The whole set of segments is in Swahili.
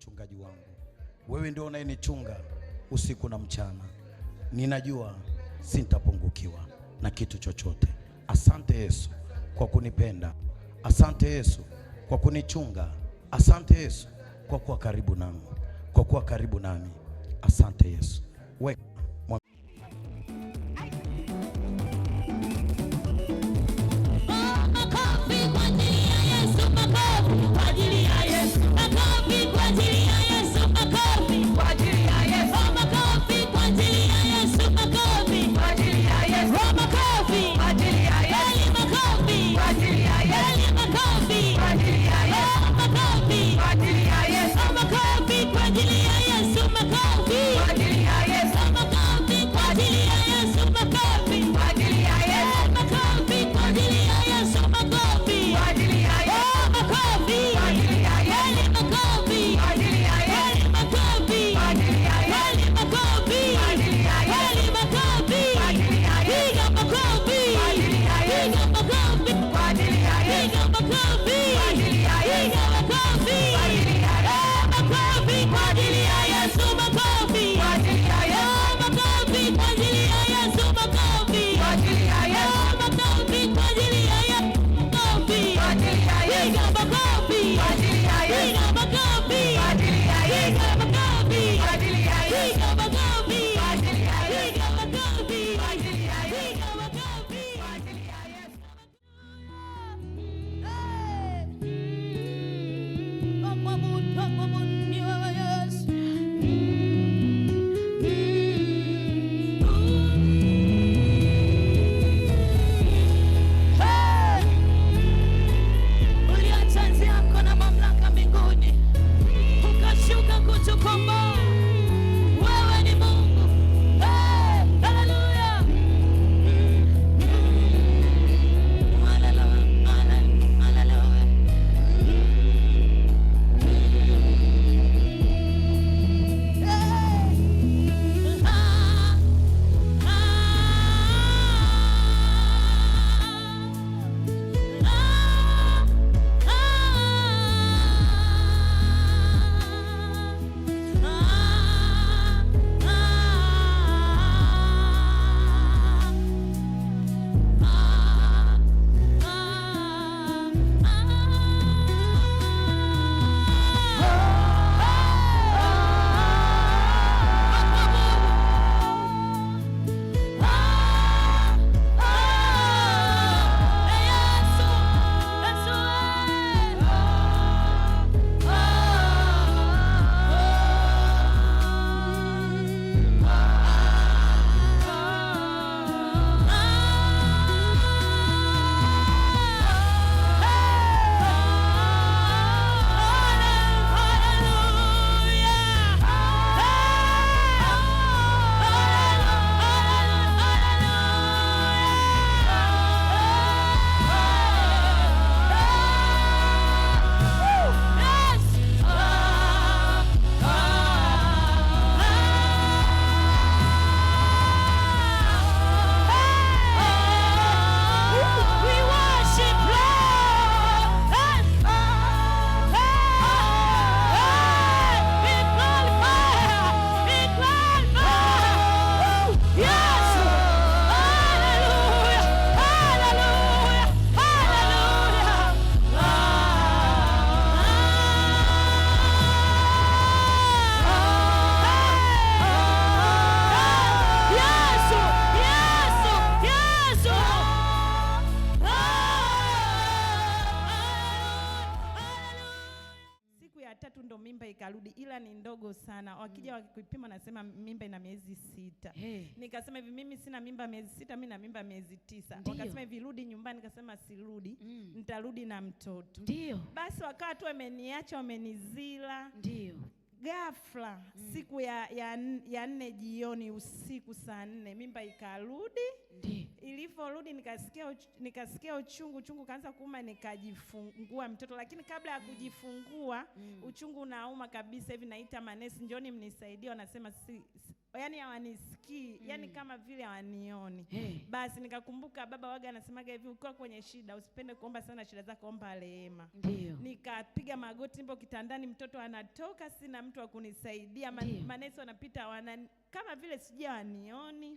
mchungaji wangu. Wewe ndio unayenichunga usiku na mchana. Ninajua sitapungukiwa na kitu chochote. Asante Yesu kwa kunipenda. Asante Yesu kwa kunichunga. Asante Yesu kwa kuwa karibu nami. Kwa kuwa karibu nami. Asante Yesu. Weka ikarudi, ila ni ndogo sana. Wakija wakipima nasema mimba ina miezi 6. Nikasema hivi mimi sina mimba miezi 6, mimi na mimba miezi 9. Wakasema hivi rudi nyumbani, nikasema sirudi, nitarudi na mtoto. Ndio. Basi wakawa tu wameniacha, wamenizila. Ndio. Ghafla siku ya 4 jioni, usiku saa 4 mimba ikarudi. Ndio. Ilivorudi nikasikia uchungu kaanza kuuma, nikajifungua mtoto. Lakini kabla ya kujifungua uchungu unauma kabisa hivi, naita manesi njoni mnisaidie, wanasema yani hawanisikii, yani kama vile hawanioni. Basi nikakumbuka baba waga anasemaga hivi, ukiwa kwenye shida usipende kuomba sana shida zako, omba rehema. Nikapiga magoti, nipo kitandani, mtoto anatoka, sina mtu wa kunisaidia, manesi wanapita kama vile sijui hawanioni.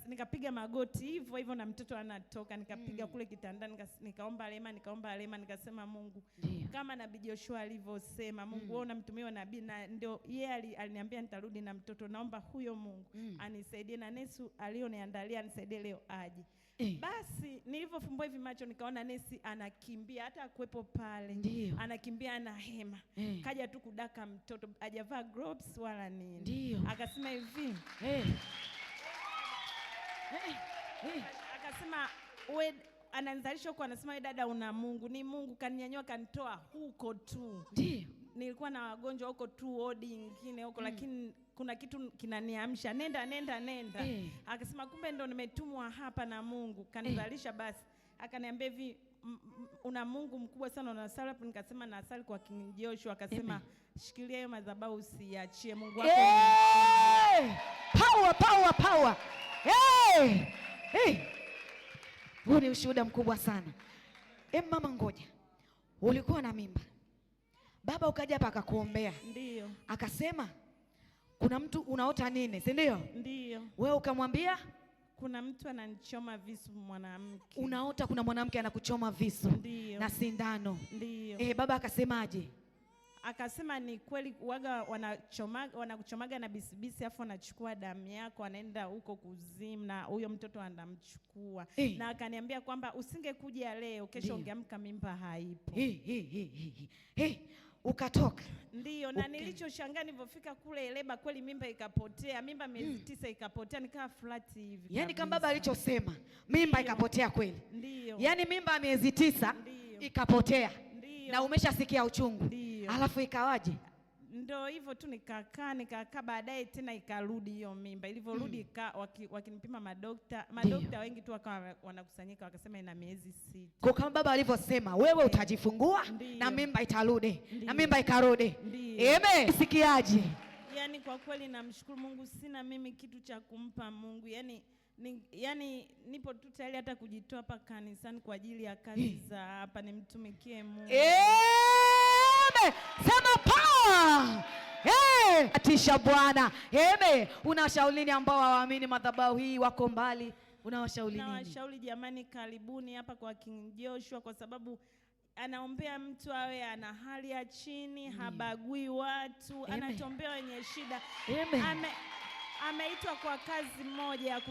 Nikapiga magoti hivyo hivyo na mtoto anatoka, nikapiga kule kitandani, nikaomba rehema, nikasema Mungu, kama Nabii Joshua alivyosema, Mungu wewe unamtumia nabii, na ndio yeye aliniambia nitarudi na mtoto, naomba huyo Mungu anisaidie, na Yesu alioniandalia anisaidie leo aje. Basi nilivyofumbua hivi macho nikaona nesi anakimbia, hata kuepo pale. Anakimbia na hema. Kaja tu kudaka mtoto, hajavaa gloves wala nini. Akasema hivi. Akasema wewe, ananizalisha huko, anasema wewe dada una Mungu. Ni Mungu kaninyanyua kanitoa huko tu. Nilikuwa na wagonjwa huko tu, odi nyingine huko, lakini kuna kitu kinaniamsha, nenda. Akasema kumbe ndo nimetumwa hapa na Mungu, kanizalisha. Basi akaniambia hivi, una Mungu mkubwa sana, unasali hapo. Nikasema nasali kwa King Joshua. Akasema shikilia hiyo madhabahu usiachie, Mungu wako power. Huu ni ushuhuda mkubwa sana. Mama ngoja, ulikuwa na mimba, baba ukaja hapa akakuombea. Ndio. Akasema kuna mtu unaota nini, si ndio? Ndio. Wewe ukamwambia kuna mtu ananichoma visu, mwanamke. Unaota kuna mwanamke anakuchoma visu. Ndio. Na sindano. Ndio. Baba akasemaje? Akasema ni kweli, waga wanakuchomaga na bisibisi, afu wanachukua damu yako, anaenda huko kuzimu, na huyo mtoto anamchukua. Na akaniambia kwamba usingekuja leo, kesho ungeamka mimba haipo. Ukatoka. Ndio. Na nilichoshangaa nilipofika kule Eleba, kweli mimba ikapotea. Mimba miezi 9 ikapotea, nikaa flat hivi. Yaani kama baba alichosema, mimba ikapotea kweli. Ndio. Yaani mimba miezi 9 ikapotea. Ndio. Na umeshasikia uchungu. Ndio. Alafu ikawaje? Ndio hivyo tu, nikakaa baadaye tena ikarudi hiyo mimba. Ilivyorudi wakinipima madokta wengi tu wakawa wanakusanyika, wakasema ina miezi 6. Kwa kama baba alivyosema, wewe utajifungua na mimba itarudi. Na mimba ikarudi. Amen. Sikiaje? Yaani kwa kweli namshukuru Mungu, sina mimi kitu cha kumpa Mungu. Yaani nipo tu tayari hata kujitoa hapa kanisani kwa ajili ya kazi za hapa, nimtumikie Mungu. Sema power. Atisha Bwana. Unawashauri nini ambao hawaamini madhabahu hii, wako mbali? Unawashauri nini? Nawashauri jamani, karibuni hapa kwa King Joshua, kwa sababu anaombea mtu awe ana hali ya chini, habagui watu. Anatombea wenye shida. Ameitwa kwa kazi moja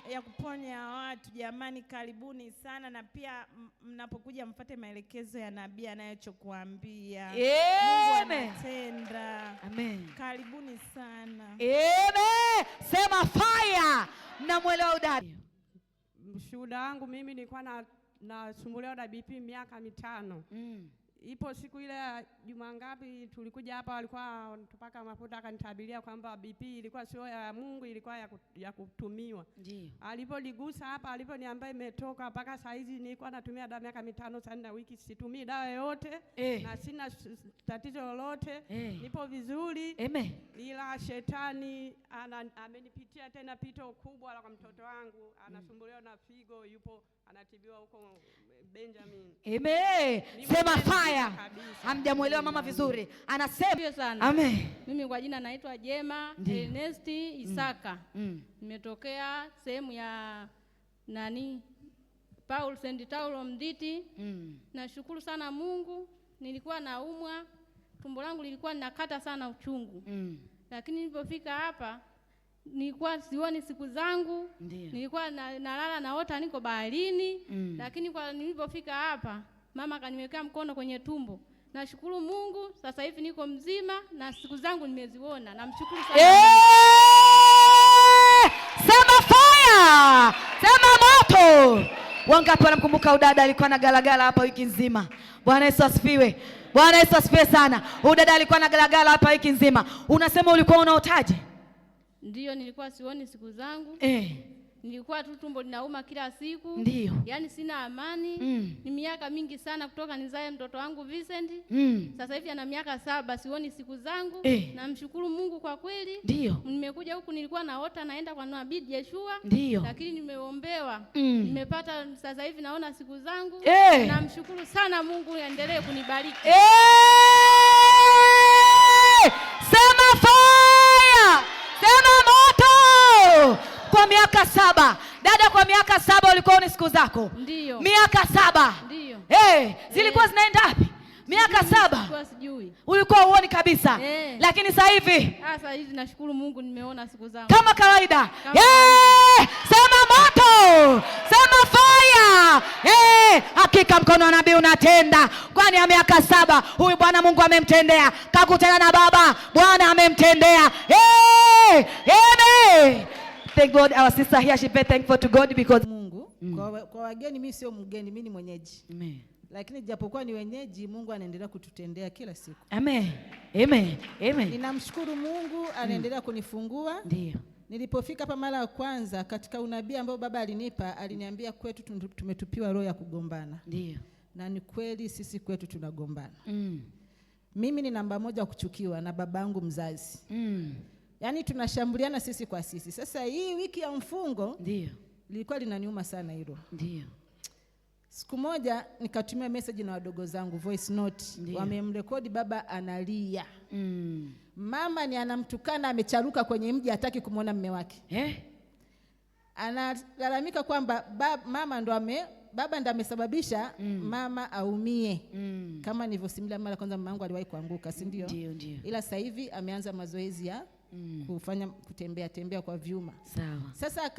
ya kuponya watu. Jamani, karibuni sana, na pia mnapokuja mfuate maelekezo ya nabii anayokuambia. Mungu anatenda. Amen. Karibuni sana. Amen. Sema fire. Mnamuelewa udada? Mshuhuda wangu mimi nilikuwa nasumbuliwa na BP miaka 5. Ipo siku ile juma ngapi tulikuja hapa, walikuwa tupaka mafuta, akanitabiria kwamba BP ilikuwa sio ya Mungu, ilikuwa ya kutumiwa. Ndio. Alipoligusa hapa, aliponiambia imetoka, mpaka saa hizi nilikuwa natumia dawa miaka 5 sana na wiki, situmii dawa yoyote. Na sina tatizo lolote. Nipo vizuri. Amen. Ila shetani amenipitia tena pito kubwa la kwa mtoto wangu, anasumbuliwa na figo, yupo anatibiwa huko Benjamin. Amen. Sema fire. Hamjamuelewa mama vizuri. Anasema sana. Amen. Mimi kwa jina naitwa Jema Ernest Isaka. Nimetokea sehemu ya Paul St. Taulo Mditi. Nashukuru sana Mungu. Nilikuwa naumwa, tumbo langu lilikuwa linakata sana uchungu. Lakini nilipofika hapa nilikuwa sioni siku zangu. Nilikuwa nalala naota niko baharini. Lakini kwa nilipofika hapa, mama kaniwekea mkono kwenye tumbo. Nashukuru Mungu, sasa hivi niko mzima na siku zangu nimeziona. Namshukuru sana. Sema fire. Sema moto. Wangapi wanamkumbuka udada alikuwa na galagala hapa wiki nzima? Bwana Yesu asifiwe. Bwana Yesu asifiwe sana. Udada alikuwa na galagala hapa wiki nzima. Unasema ulikuwa unaotaje? Ndio, nilikuwa sioni siku zangu. nilikuwa tu tumbo linauma kila siku. Ndio. Yaani sina amani. Ni miaka mingi sana kutoka nizae mtoto wangu Vincent. Sasa hivi ana miaka 7, sioni siku zangu. Namshukuru Mungu kwa kweli. Ndio. Nimekuja huku nilikuwa naota naenda kwa nabii Joshua. Ndio. Lakini nimeombewa. Nimepata sasa hivi naona siku zangu. Namshukuru sana Mungu, aendelee kunibariki. Sema fire! Sema moto! Kwa miaka 7. Dada, kwa miaka 7 ulikuwa una siku zako? Ndio. Miaka 7. Ndio. Zilikuwa zinaenda wapi? Miaka 7. Sikuwa sijui. Ulikuwa uoni kabisa. Lakini sasa hivi? Sasa hivi nashukuru Mungu nimeona siku zangu. Kama kawaida. Sema moto! Sema fire! Hakika mkono wa nabii unatenda. Kwani ya miaka 7 huyu Bwana Mungu amemtendea. Kakutana na baba, Bwana amemtendea. Amen. Thank God, our sister here, she very thankful to God because Mungu kwa wageni, mimi sio mgeni, mimi ni mwenyeji. Amen. Lakini japokuwa ni wenyeji, Mungu anaendelea kututendea kila siku. Amen. Amen. Amen. Ninamshukuru Mungu, anaendelea kunifungua. Ndio. Nilipofika hapa mara ya kwanza katika unabii ambao baba alinipa, aliniambia kwetu tumetupiwa roho ya kugombana. Ndio. Na ni kweli sisi kwetu tunagombana. Mimi ni namba 1 kuchukiwa na babangu mzazi. Yaani tunashambuliana sisi kwa sisi. Sasa hii wiki ya mfungo ndio lilikuwa linaniuma sana hilo. Ndio. Siku moja nikatumia message na wadogo zangu voice note. Wamemrekodi baba analia. Mama ni anamtukana, amecharuka kwenye mji, hataki kumuona mume wake. Analalamika kwamba baba ndo amesababisha mama aumie. Kama nilivyosimulia mara kwanza, mamangu aliwahi kuanguka, si ndio? Ndio. Ila sasa hivi ameanza mazoezi ya kufanya kutembea kwa vyuma. Sawa. Sasa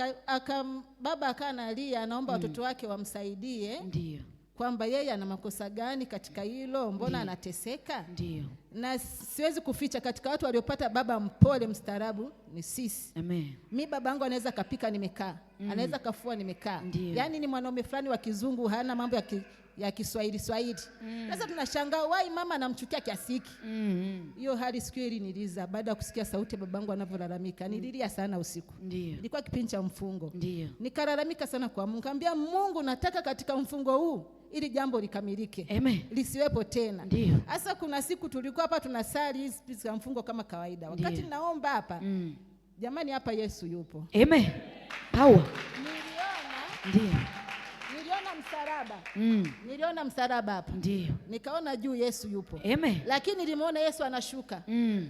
baba akanalia, anaomba watoto wake wamsaidie. Ndio. Kwamba yeye ana makosa gani katika hilo, mbona anateseka? Ndio. Na siwezi kuficha, katika watu waliopata baba mpole mstaarabu ni sisi. Amen. Mimi babangu anaweza kapika nimekaa, anaweza kafua nimekaa. Yaani ni mwanaume fulani wa kizungu, hana mambo ya Kiswahili. Sasa tunashangaa why mama anamchukia kiasi hiki. Hiyo hali siku ile niliza baada ya kusikia sauti ya babangu anavyolalamika. Nililia sana usiku. Ilikuwa kipindi cha mfungo. Nikalalamika sana kwa Mungu. Nikamwambia Mungu, nataka katika mfungo huu ili jambo likamilike. Amen. Lisiwepo tena. Hasa kuna siku tulikuwa hapa tunasali hizi za mfungo kama kawaida. Wakati naomba hapa, jamani hapa Yesu yupo. Amen. Power. Niliona msalaba. Niliona msalaba hapa. Ndio. Nikaona juu Yesu yupo. Amen. Lakini nilimuona Yesu anashuka.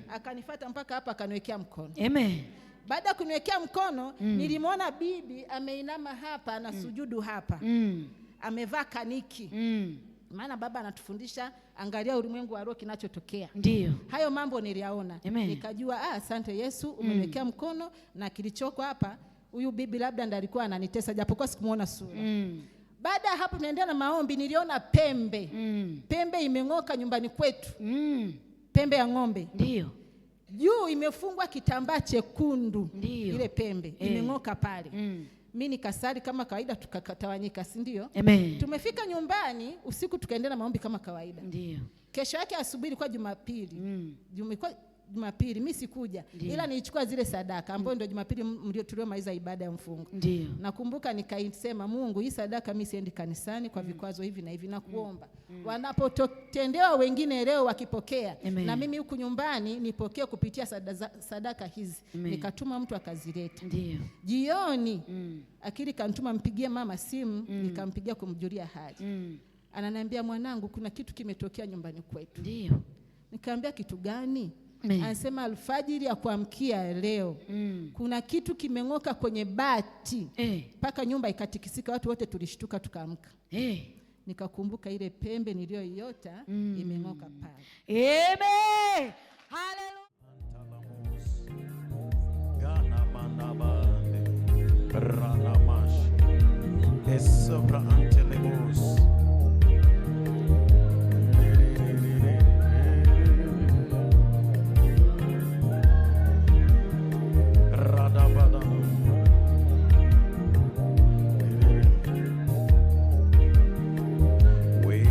Akanifuata mpaka hapa, akaniwekea mkono. Amen. Baada ya kuniwekea mkono, nilimuona bibi ameinama hapa, anasujudu hapa. Amevaa kaniki. Maana baba anatufundisha angalia ulimwengu wa roho kinachotokea. Ndio. Hayo mambo niliyaona. Nikajua asante Yesu, umeniwekea mkono, na kilichoko hapa huyu bibi labda ndiye alikuwa ananitesa japokuwa sikumuona sura. Baada ya hapo tunaendelea na maombi, niliona pembe. Pembe imeng'oka nyumbani kwetu. Pembe ya ng'ombe. Ndio. Juu imefungwa kitambaa chekundu. Ile pembe imeng'oka pale. Mimi nikasali kama kawaida, tukatawanyika, si ndio? Tumefika nyumbani usiku, tukaendelea na maombi kama kawaida. Ndio. Kesho yake asubuhi kwa Jumapili. Jumapili mimi sikuja, ila nilichukua zile sadaka ambapo ndio Jumapili ndio tuliomaliza ibada ya mfungo. Ndio. Nakumbuka nikaisema, Mungu, hii sadaka mimi siendi kanisani kwa vikwazo hivi na hivi, na kuomba wanapotendewa wengine leo wakipokea, na mimi huku nyumbani nipokee kupitia sadaka hizi. Nikatuma mtu akazileta. Ndio. Jioni akili kanituma mpigie mama simu. Nikampigia kumjulia hali. Ananiambia, mwanangu, kuna kitu kimetokea nyumbani kwetu. Ndio. Nikamwambia, kitu gani? Anasema alfajiri ya kuamkia leo kuna kitu kimeng'oka kwenye bati mpaka nyumba ikatikisika, watu wote tulishtuka tukaamka. Nikakumbuka ile pembe niliyoiota imeng'oka pale. Amen. Hallelujah. Wewe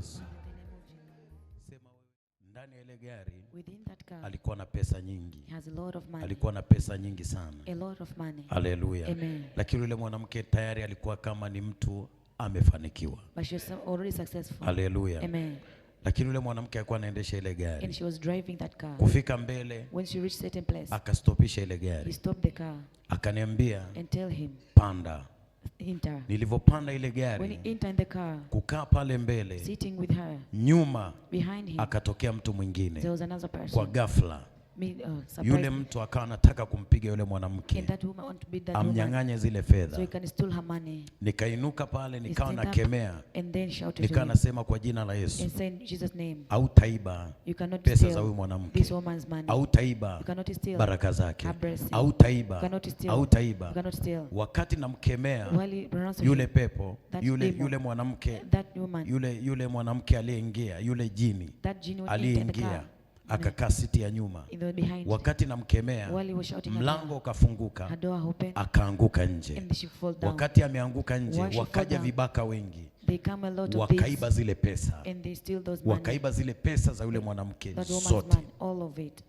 Yesu. Sema wewe, ndani ya ile gari Within that car, alikuwa na pesa nyingi. he has a lot of money. Alikuwa na pesa nyingi sana. A lot of money. Haleluya. Amen. Lakini yule mwanamke tayari alikuwa kama ni mtu amefanikiwa. But she was already successful. Haleluya. Amen. Lakini yule mwanamke alikuwa anaendesha ile And gari. she was driving that car. Kufika mbele When she reached certain place, akastopisha ile he gari. stopped the car Akaniambia, and tell him, panda. enter. Nilivyopanda ile When he gari, entered in the car, kukaa pale mbele, sitting with her, nyuma behind him, akatokea mtu there mwingine was another kwa person. ghafla. Surprised Yule me. mtu akawa anataka kumpiga yule And mwanamke that woman want to beat that woman, amnyang'anye zile so he fedha. can steal her money. Nikainuka pale He nikawa stand up nakemea, and then shouted to nikawa him nasema kwa jina la Yesu, and said, in Jesus' name, hautaiba you cannot pesa za steal huyu mwanamke, this woman's money. hautaiba You cannot steal baraka zake, her blessing. You hautaiba, cannot steal. You hautaiba. cannot steal. Wakati namkemea While he pronounced yule him, pepo, that yule demon, mwanamke, that woman, yule mwanamke aliyeingia, yule jini that genie went into the aliyeingia car, akakaa siti ya nyuma. in the behind. Wakati namkemea, While he was shouting at mlango her, ukafunguka, her door opened akaanguka nje. and she fall down. Wakati ameanguka nje, Once she wakaja fall down, vibaka wengi, They come a lot of wakaiba thieves zile pesa, and they steal those money. wakaiba zile pesa za yule mwanamke That woman's zote, money, all of it.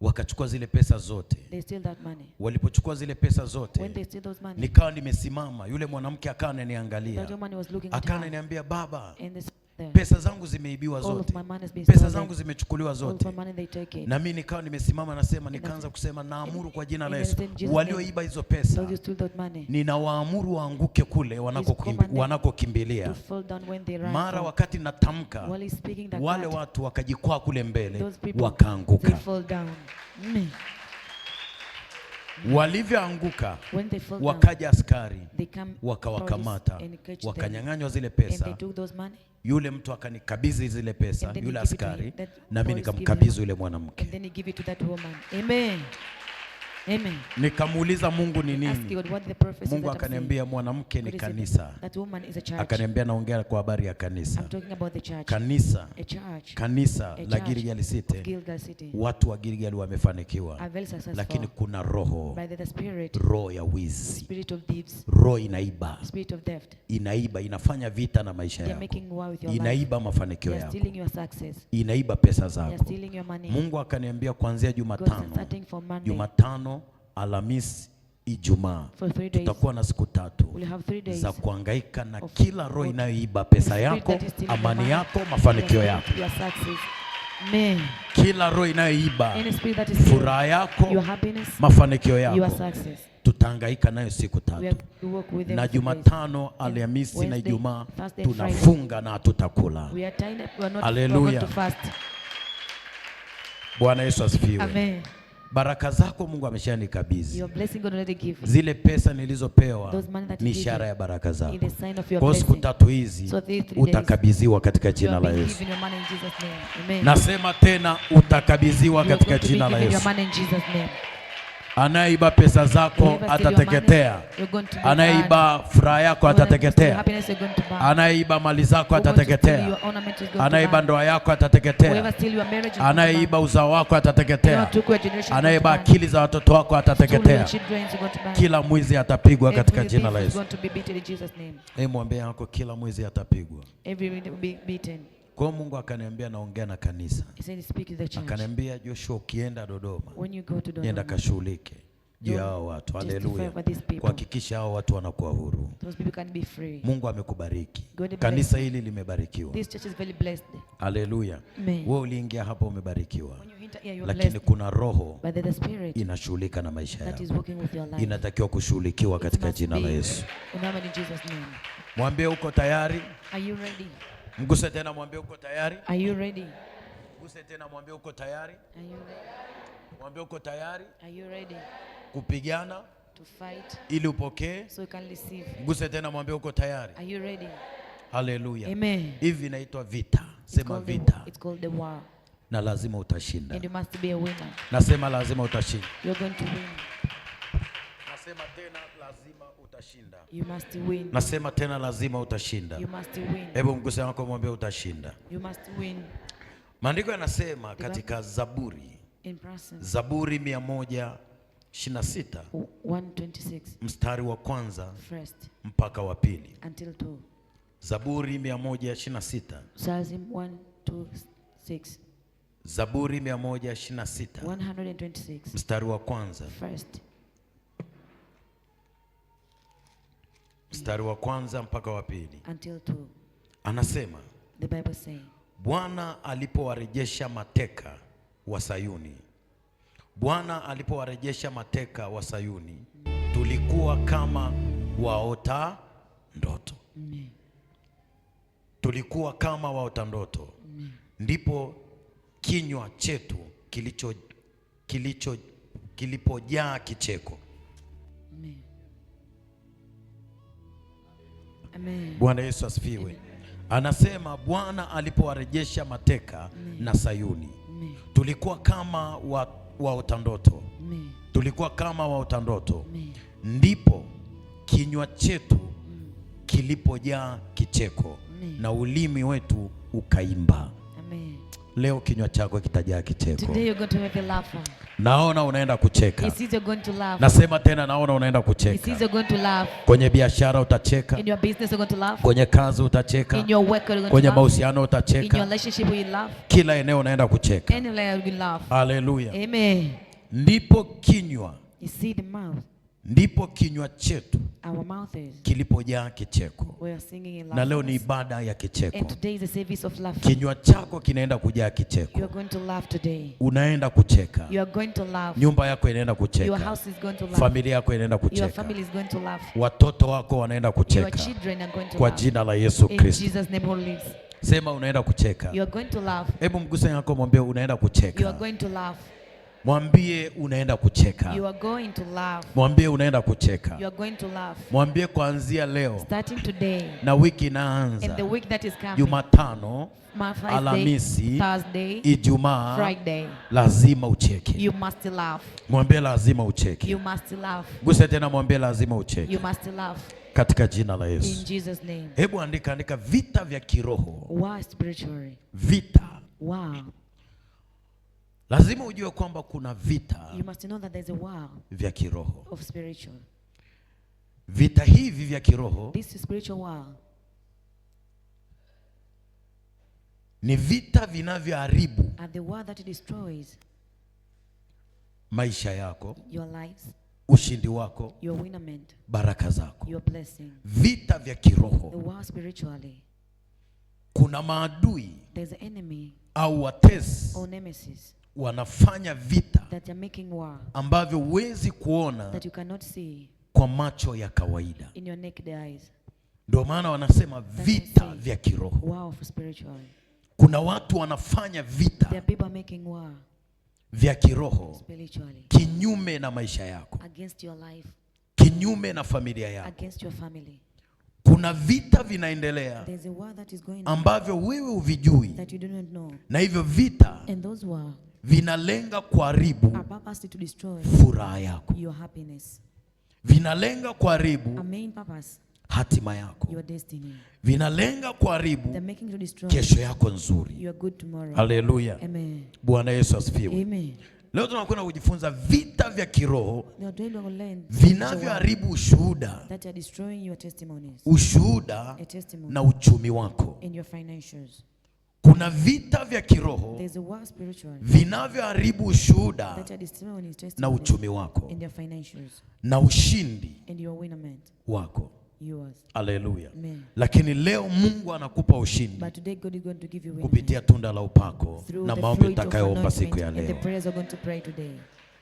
wakachukua zile pesa zote. They steal that money. Walipochukua zile pesa When zote, they steal those money, nikawa nimesimama, yule mwanamke akawa ananiangalia, that woman was looking at akawa her ananiambia, baba, and they there. pesa zangu zimeibiwa All of zote, my money has been pesa stolen. zangu zimechukuliwa All of zote. my money they take it. Na mimi nikawa nimesimama nasema, nikaanza kusema, naamuru kwa jina la Yesu, Jesus' walioiba hizo Those pesa who steal that money, ninawaamuru waanguke kule commanded wanakokimbilia. to fall down when they run. Mara from. wakati natamka, While he's speaking that wale word, watu wakajikwaa kule mbele, those people, they wakaanguka. fall down. Mm. Walivyoanguka, When they fall down, wakaja askari they come wakawakamata, police and catch them. wakanyang'anywa zile And they pesa. took those money Yule mtu akanikabidhi zile pesa, And then yule he give it to askari, him. That na mimi police give nikamkabidhi him. yule mwanamke. and then he give it to that woman. Amen. Amen. Nikamuuliza Mungu ni Ask nini? God what the prophecy Mungu that I'm saying. akaniambia mwanamke ni What is it? kanisa. That woman is a church. Akaniambia naongea kwa habari ya kanisa. I'm talking about the church. Kanisa, A church. kanisa A la church Gilgal of City. Gilgal City. Watu wa Gilgal wamefanikiwa, Are very successful. lakini kuna roho, By the spirit, roho ya wizi, spirit of thieves, roho inaiba, spirit of theft. inaiba, inafanya vita na maisha They are yako, making war with your life. inaiba mafanikio They are yako, stealing your success. inaiba pesa They are zako. stealing your money. Mungu akaniambia kuanzia God said, Jumatano, starting from Monday, Jumatano, Alhamisi, Ijumaa, for 3 days, tutakuwa na siku 3 we'll have 3 days za kuhangaika na of kila roho God. inayoiba pesa The spirit yako, that is stealing your amani money, yako, mafanikio your yako. your success. Amen. Kila roho inayoiba Any spirit that is stealing furaha yako, your happiness, mafanikio your yako, success, tutahangaika nayo siku we 3. have to work with them Na for 3 days. Jumatano, Alhamisi na Wednesday, Ijumaa Thursday, Friday. tunafunga na hatutakula. We are tied up, we are not Hallelujah. going to fast. Bwana Yesu asifiwe. Amen. Baraka zako Mungu ameshanikabidhi. Your blessing God already give. Zile pesa nilizopewa Those money that ni you give ishara ya baraka zako. It is sign of your Kwa siku blessing. 3 hizi So these 3 days, utakabidhiwa katika you jina are la being Yesu. given your money in Jesus' name. Amen. Nasema tena utakabidhiwa You are katika going to be jina la given your Yesu. money in Jesus' name. Anayeiba pesa zako Whoever steal your atateketea. money, you're going to be Anayeiba furaha yako burned. Whoever steal your atateketea. happiness, you're going to burn. Anayeiba mali zako Whoever steal atateketea. your ornament is going to Anayeiba burn. ndoa yako Whoever atateketea. steal your marriage is going to Anayeiba burn. uzao wako Whoever atateketea. took your generation is going to Anayeiba burn. akili za watoto wako Stole your atateketea. children is going to burn. Kila mwizi atapigwa katika Every jina la thief is Yesu. going to be beaten in Jesus' name. Mwambie yako kila mwizi atapigwa. Every will be beaten. Kwa hiyo Mungu akaniambia naongea na kanisa. He said, speak to the church. Akaniambia Joshua, ukienda Dodoma, When you go to nenda Dodoma, kashughulike juu ya hao watu. testify Haleluya. for these people. Kuhakikisha hao watu wanakuwa huru. those people can be free. Mungu amekubariki. God bless Kanisa you. hili limebarikiwa. This church is very blessed. Haleluya. Amen. Wewe uliingia hapa umebarikiwa. When you enter here, you are Lakini blessed. kuna roho But the Spirit inashughulika na maisha that is yako. working with your life. Inatakiwa kushughulikiwa It katika must jina la be Yesu. honored in Jesus' name. Mwambie uko tayari. Are you ready? Mguse tena mwambie uko tayari. Are you ready? Mguse tena mwambie uko tayari. Are you ready? Mwambie uko tayari Are you ready kupigana to fight ili upokee. so you can receive? Mguse tena mwambie uko tayari. Are you ready? Haleluya. Amen. Hivi inaitwa vita. It's Sema called vita. it's called the war. Na lazima utashinda. And you must be a winner. Nasema lazima utashinda. You're going to win. Nasema tena lazima utashinda. You must win. Nasema tena lazima utashinda. You must win. Hebu mguse wako mwambie utashinda. You must win. Maandiko yanasema katika Zaburi, In person. Zaburi 126 126. mstari wa kwanza First mpaka wa pili. until 2. Zaburi 126. Psalm 126. Zaburi 126. 126. Mstari wa kwanza. First. Mstari wa kwanza mpaka wa pili. Until 2. Anasema, the Bible saying, Bwana alipowarejesha mateka wa Sayuni. Bwana alipowarejesha mateka wa Sayuni, tulikuwa kama waota ndoto. Amen. Tulikuwa kama waota ndoto. Amen. Ndipo kinywa chetu kilipojaa kicheko. Amen. Amen. Bwana Yesu asifiwe. Amen. Anasema Bwana alipowarejesha mateka na Sayuni. Amen. Tulikuwa kama waota ndoto. Amen. Tulikuwa kama waota ndoto. Amen. Ndipo kinywa chetu kilipojaa kicheko. Amen. Na ulimi wetu ukaimba. Amen. Leo kinywa chako kitajaa kicheko. Today you're going to make a laugh. Naona unaenda kucheka. He sees you're going to laugh. Nasema tena, naona unaenda kucheka. He sees you're going to laugh. Kwenye biashara utacheka. In your business you're going to laugh. Kwenye kazi utacheka. In your work you're going kwenye to laugh. mahusiano utacheka. In your relationship you laugh. Kila eneo unaenda kucheka. Anywhere you will laugh. Hallelujah. Amen. Ndipo kinywa. You see the mouth. Ndipo kinywa chetu our mouth is kilipojaa kicheko. we are singing in Na leo ni ibada ya and kicheko. today is a service of laughter. Kinywa chako kinaenda kujaa kicheko. You are going to laugh today. Unaenda kucheka. You are going to laugh. Nyumba yako inaenda kucheka. Your house is going to laugh. Familia yako inaenda Your kucheka. family is going to laugh. Watoto wako wanaenda Your kucheka. children are going to Kwa laugh. jina la Yesu In Kristo. Jesus' name who lives. Sema unaenda kucheka. You are going to laugh. Hebu mguse yako, mwambie unaenda You are kucheka. going to laugh. Mwambie unaenda kucheka. You are going to laugh. Mwambie unaenda kucheka. You are going to laugh. Mwambie kuanzia leo Starting today na wiki and the inaanza week that is coming. Jumatano, Friday, Alhamisi, Thursday, Ijumaa, Friday. lazima ucheke. You must laugh. Mwambie lazima ucheke. You must laugh. Guse tena, mwambie lazima ucheke. You must laugh. Katika jina la In Yesu. Jesus' name. Hebu andika vita vya kiroho. War spiritually. Vita. War. Lazima ujue kwamba kuna vita You must know that there's a war vya kiroho. of spiritual. Vita hivi vya kiroho This spiritual war ni vita vinavyoharibu are the war that destroys maisha yako, your lives, ushindi wako, your winnament, baraka zako. your blessing. Vita vya The kiroho, war spiritually. kuna maadui There's an enemy au watesi or nemesis wanafanya vita that are making war ambavyo huwezi kuona that you cannot see kwa macho ya kawaida. in your naked eyes. Ndio maana wanasema vita vya kiroho. War of spiritually. Kuna watu wanafanya There vita are people making war vya kiroho spiritually kinyume na maisha yako, against your life, kinyume na familia yako. against your family. Kuna vita vinaendelea There's a war that is going on ambavyo wewe huvijui, that you do not know. na hivyo vita And those war vinalenga kuharibu are purposed to destroy furaha yako, your happiness. vinalenga kuharibu A main purpose, hatima yako, your destiny. vinalenga They're kuharibu making to destroy kesho yako nzuri. your good tomorrow. Haleluya, Amen. Bwana Yesu asifiwe. Amen. Leo tunakwenda kujifunza vita vya kiroho They are doing to learn spiritual war vinavyoharibu ushuhuda, that are destroying your testimonies, ushuhuda a testimony, na uchumi wako. and your financials. Kuna vita vya kiroho There's a war spiritual vinavyoharibu ushuhuda that are destroying na testimonies uchumi wako and their financials na ushindi and your winnament, wako. yours. Haleluya. Amen. Lakini leo Mungu anakupa ushindi But today God is going to give you kupitia winnament tunda la upako through na the maombi fruit of utakayoomba siku anointment ya and the leo. prayers we're going to pray today.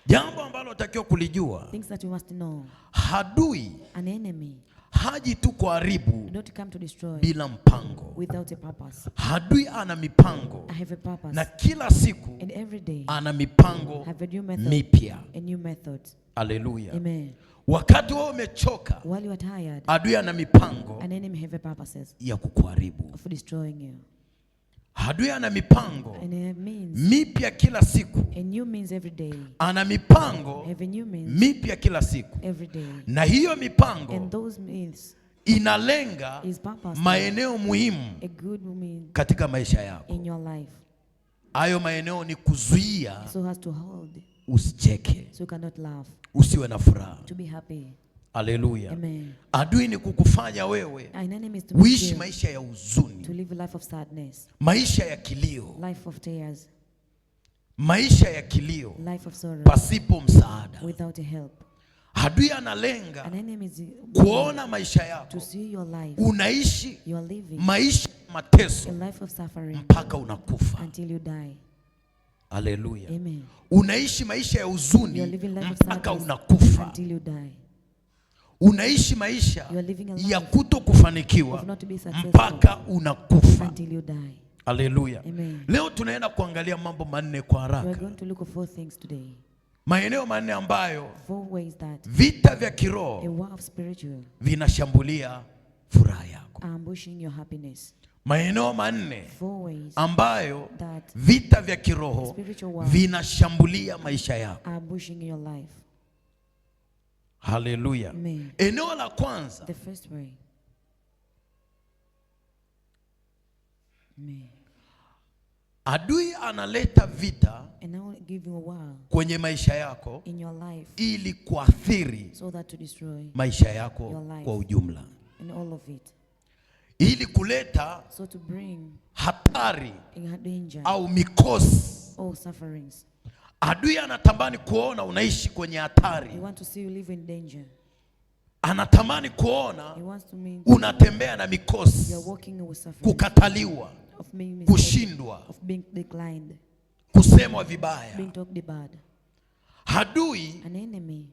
Jambo ambalo utakiwa kulijua, Things that you must know. hadui An enemy haji tu kuharibu did not come to destroy bila mpango. without a purpose. Hadui ana mipango I have a purpose. na kila siku And every day ana mipango have a new method, mipya. a new method. Haleluya. Amen. Wakati wewe umechoka, While you are tired, adui ana mipango an enemy have a purposes ya kukuharibu. of destroying you. Adui ana mipango And it means mipya kila siku. a new means every day. Ana mipango Have a new means mipya kila siku, every day. na hiyo mipango And those means inalenga is purpose maeneo muhimu a good mean katika maisha yako. in your life. Hayo maeneo ni kuzuia So has to hold. usicheke, So you cannot laugh. usiwe na furaha. To be happy. Haleluya. Amen. Adui ni kukufanya wewe An enemy is to uishi make you maisha ya huzuni, to live a life of sadness, maisha ya kilio, life of tears, maisha ya kilio life of sorrow, pasipo msaada. without a help. Adui analenga An enemy is kuona maisha to yako see your life. unaishi You are living maisha ya mateso a life of suffering mpaka unakufa. until you die. Haleluya. Amen. Unaishi maisha ya You are huzuni living life of mpaka sadness unakufa. until you die. Unaishi maisha You are living a ya life kuto kufanikiwa of not to be successful mpaka unakufa. until you die. Haleluya. Amen. Leo tunaenda kuangalia mambo manne kwa We are haraka, going to look at 4 things today. maeneo manne ambayo 4 ways that vita vya a kiroho war of spiritual vinashambulia furaha yako. are ambushing your happiness. Maeneo manne 4 ways ambayo that vita vya kiroho spiritual war vinashambulia maisha yako. are ambushing your life. Haleluya. Amen. Eneo la kwanza, The first way. Amen. adui analeta vita And I will give you a war kwenye maisha yako in your life ili kuathiri so that to destroy maisha yako Your life. kwa ujumla, in all of it. ili kuleta So to bring hatari in danger au mikosi. all sufferings. Adui anatamani kuona unaishi kwenye hatari, He wants to see you live in danger. anatamani kuona He wants to mean unatembea na you mikosi, are walking with suffering, kukataliwa, of being mistaken, kushindwa, of being declined, kusemwa vibaya. being talked bad. Adui An enemy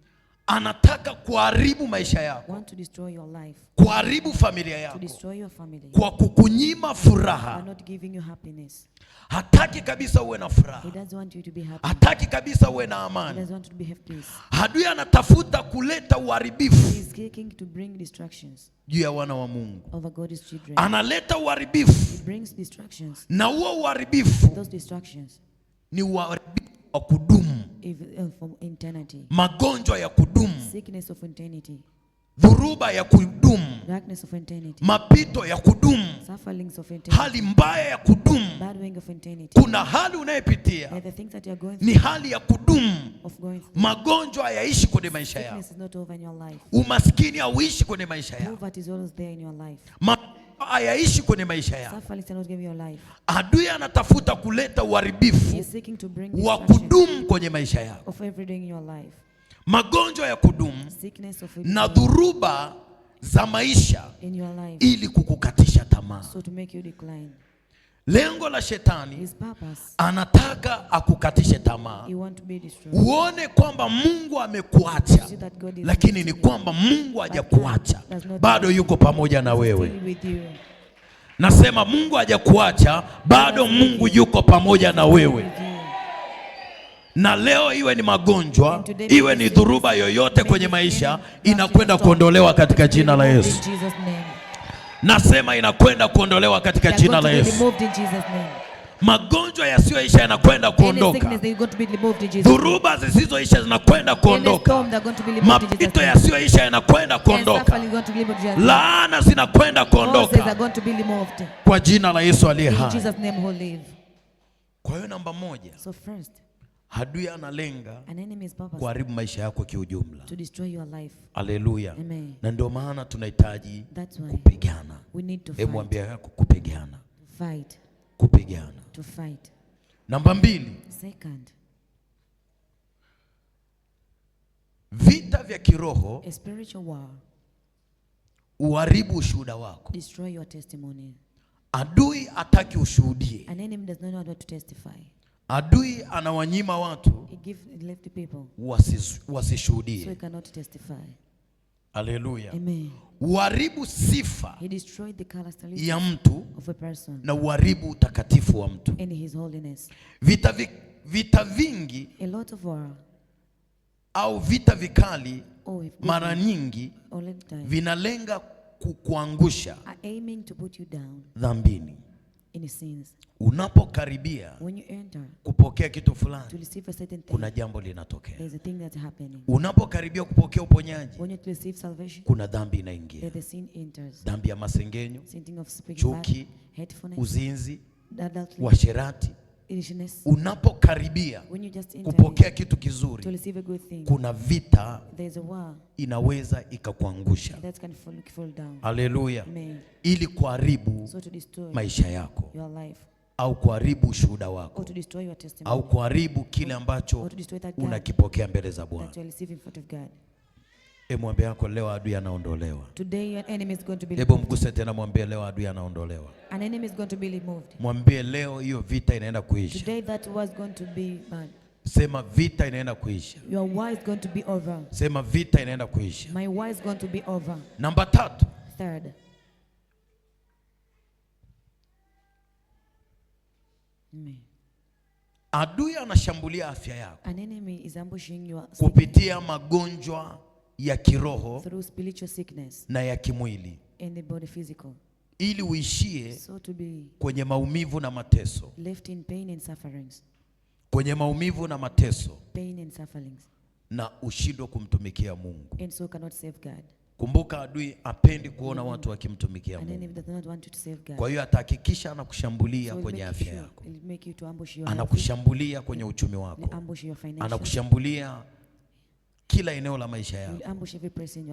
anataka kuharibu maisha yako, want to destroy your life, kuharibu familia to yako destroy your family, kwa kukunyima by furaha. not giving you happiness. Hataki kabisa uwe na furaha, He doesn't want you to be happy. hataki kabisa uwe na He amani. doesn't want you to be have peace. Adui anatafuta kuleta He uharibifu is seeking to bring distractions juu ya wana wa Mungu, over God's children. analeta He uharibifu, brings distractions. na huo uharibifu Those distractions ni uharibifu wa kudumu, from eternity, magonjwa ya kudumu, sickness of eternity, dhuruba ya kudumu, darkness of eternity, mapito ya kudumu, sufferings of eternity, hali mbaya ya kudumu. bad wing of eternity. Kuna hali unayepitia They're the things that you are going ni through, hali ya kudumu. of going through. Magonjwa hayaishi kwenye maisha yako, Sickness is not over in your life. umaskini hauishi kwenye maisha yako, Poverty is always there in your life. magonjwa hayaishi kwenye maisha yako. Sufferings are not giving your life. Adui anatafuta kuleta He uharibifu is seeking to bring wa distractions kudumu kwenye maisha yako, of everything in your life. magonjwa ya kudumu Sickness of na eternity dhuruba za maisha in your life, ili kukukatisha tamaa. so to make you decline. Lengo la shetani, His purpose, anataka akukatishe tamaa, he want to be destroyed. uone kwamba Mungu amekuacha, See that God is lakini ni with you. kwamba Mungu hajakuacha, bado yuko pamoja na Still wewe. with you. Nasema Mungu hajakuacha, bado Mungu yuko pamoja na wewe. With you. Na leo iwe ni magonjwa, iwe ni dhuruba yoyote kwenye maisha, inakwenda kuondolewa katika jina la Yesu. In Jesus' name. Nasema inakwenda kuondolewa katika They are jina going la to be Yesu. removed in Jesus' name. Magonjwa yasiyoisha yanakwenda Any kuondoka. sickness, they are going to be removed in Jesus' name. Dhuruba zisizoisha zinakwenda Any kuondoka. storm, they are going to be removed in Jesus' Mapito name. yasiyoisha yanakwenda And kuondoka. suffering is going to be removed in Jesus' name. Laana zinakwenda Curses are kuondoka going to be removed. kwa jina la Yesu aliye In hai. Jesus' name who live. Kwa hiyo namba moja, So first, adui analenga an enemy's purpose kuharibu maisha yako kiujumla. to destroy your life. Haleluya. Amen. Na ndio maana tunahitaji That's why kupigana. we need to Hebu fight. mwambie yako kupigana. Fight. Kupigana. To fight. Namba mbili, Second, vita vya kiroho a spiritual war uharibu ushuhuda wako. destroy your testimony. Adui hataki ushuhudie. An enemy does not know how to testify. Adui anawanyima watu He left the people so wasishuhudie. he cannot testify. Haleluya. Amen. Uharibu sifa He destroyed the characteristics ya mtu of a person na uharibu utakatifu wa mtu. and his holiness. Vita vingi A lot of war, au vita vikali if mara nyingi all the time, vinalenga kukuangusha are aiming to put you down dhambini. in sins. Unapokaribia When you enter kupokea kitu to fulani, receive a certain thing, kuna jambo linatokea. there's a thing that's happening. Unapokaribia kupokea uponyaji, When you receive salvation, kuna dhambi inaingia. there the sin enters. Dhambi ya masengenyo, Sin of speaking chuki, bad, hatefulness, uzinzi, adultery, uasherati, unapokaribia kupokea kitu kizuri, kuna vita inaweza ikakuangusha. Haleluya. Ili kuharibu maisha yako, au kuharibu ushuhuda wako, au kuharibu kile ambacho unakipokea mbele za Bwana. Mwambie yako leo adui anaondolewa. Hebu mguse tena, mwambie leo adui anaondolewa. Mwambie leo hiyo vita inaenda kuisha. Sema vita inaenda kuisha. Sema vita inaenda kuisha. Namba 3. Adui anashambulia afya yako kupitia magonjwa ya kiroho na ya kimwili, ili uishie kwenye maumivu na mateso, kwenye maumivu na mateso, na ushindwe kumtumikia Mungu. Kumbuka, adui apendi kuona watu wakimtumikia Mungu. Kwa hiyo atahakikisha anakushambulia kwenye afya yako, anakushambulia kwenye uchumi wako, anakushambulia kila eneo la maisha yako,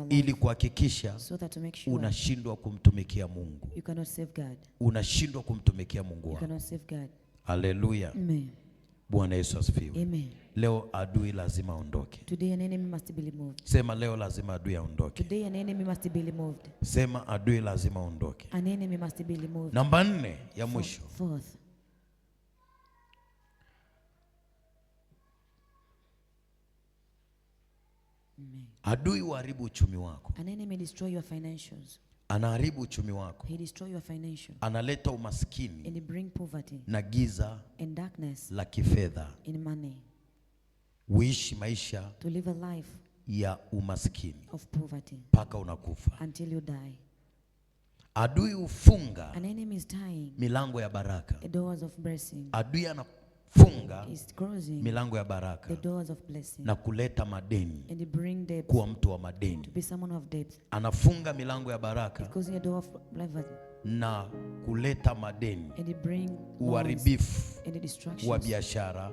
ili kuhakikisha unashindwa kumtumikia Mungu, unashindwa kumtumikia Mungu wako. Haleluya. Bwana Yesu asifiwe. Leo adui lazima aondoke. Sema leo lazima adui aondoke. Sema adui lazima aondoke. Namba 4 ya mwisho. Adui huharibu uchumi wako. Anaharibu uchumi wako. Analeta umaskini na giza la kifedha. Uishi maisha ya umaskini mpaka unakufa. Adui hufunga milango ya baraka. Adui anafunga milango ya baraka na kuleta madeni, kuwa mtu wa madeni. Anafunga milango ya baraka na kuleta madeni, uharibifu wa biashara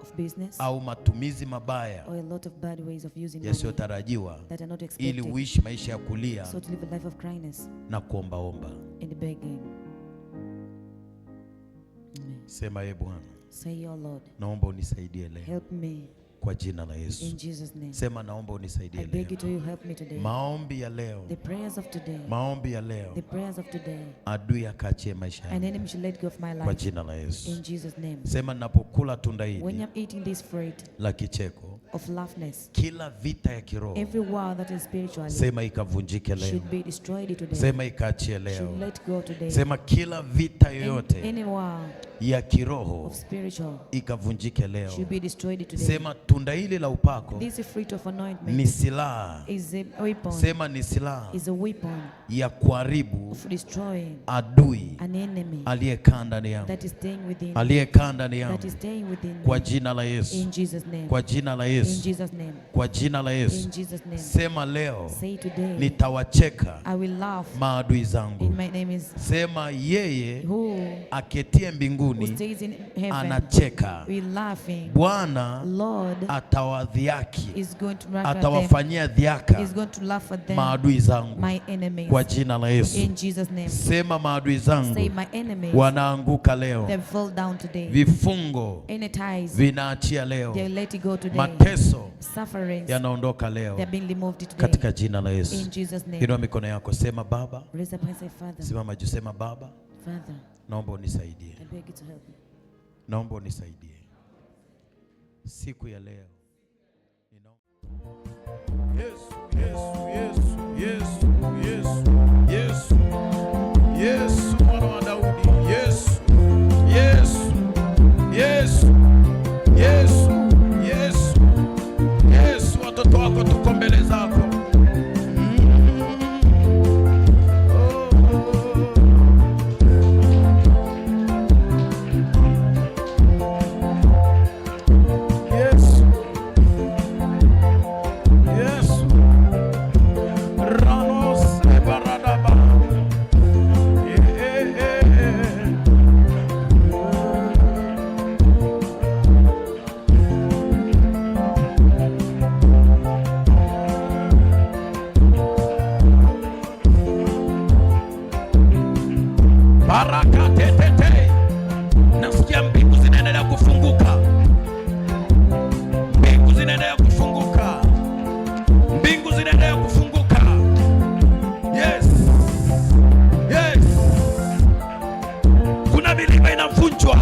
au matumizi mabaya yasiyotarajiwa, ili uishi maisha ya kulia na kuombaomba. Sema ye Bwana, naomba unisaidie leo. Help me. Kwa jina la Yesu. In Jesus' name. Sema naomba unisaidie leo. I beg you to help me today. Maombi ya leo. The prayers of today. Maombi ya leo. The prayers of today. Adui akaachie maisha yangu. An enemy should let go of my life. Kwa jina la Yesu. In Jesus' name. Sema ninapokula tunda hili. When I'm eating this fruit la kicheko. Of laughness. Kila vita ya kiroho. Every war that is spiritually. Sema ikavunjike leo. Should be destroyed today. Sema ikaachie leo. Should let go today. Sema kila vita yoyote. Any war ya kiroho of spiritual ikavunjike leo. Should be destroyed today. Sema tunda hili la upako this fruit of anointment ni silaha. Is a weapon. Sema ni silaha. Is a weapon ya kuharibu of destroying adui an enemy aliyekaa ndani yangu, that is staying within, aliyekaa ndani yangu, that is staying within. Kwa jina la Yesu. In Jesus name. Kwa jina la Yesu. In Jesus name. Kwa jina la Yesu. In Jesus name. Sema leo. Say today. Nitawacheka I will laugh maadui zangu. In my name is. Sema yeye who aketie mbinguni who stays in heaven anacheka. We laughing. Bwana Lord atawadhiaki, is going to atawafanyia dhiaka is going to laugh at them, maadui zangu. My enemies. Kwa jina la Yesu. In Jesus name. Sema maadui zangu. Say my enemies wanaanguka leo. They fall down today. Vifungo any ties vinaachia leo. They let it go today. Mateso sufferings yanaondoka leo. They are being removed today. Katika jina la Yesu. In Jesus name. Inua mikono yako, sema Baba. Raise up and say Father. Simama juu, sema Baba. Father. Naomba unisaidie. I beg you to help me. Naomba unisaidie. Siku ya leo. Yesu, Yesu, Yesu, Yesu, Yesu, Yesu. Yesu mwana wa Daudi. Yesu. Yesu. Yesu. Yesu. Yesu. Yesu, watoto wako tuko mbele zako. Soparaka tetete. Nasikia mbingu zinaendelea kufunguka. Mbingu zinaendelea kufunguka. Mbingu zinaendelea kufunguka. Yes. Yes. Kuna milima inavunjwa.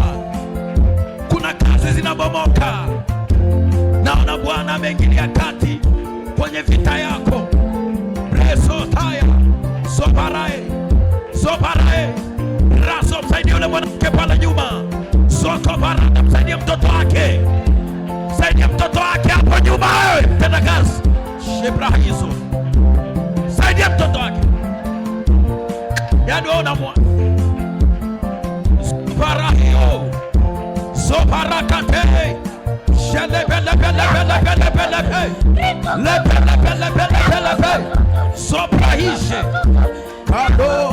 Kuna kazi zinabomoka. Naona Bwana ameingilia kati kwenye vita yako. Resotaya. Soparae. Soparae. Raso, msaidie yule mwanamke pale nyuma. Soko barada, msaidie mtoto wake. Msaidie mtoto wake hapo nyuma. Tenda kazi. Shebra hizo. Msaidie mtoto wake. Yaani ona mwana. Soparahio. Soparakate. Shelebelebelebelebelebelebe. Lebelebelebelebelebe. Soprahishe. Kado.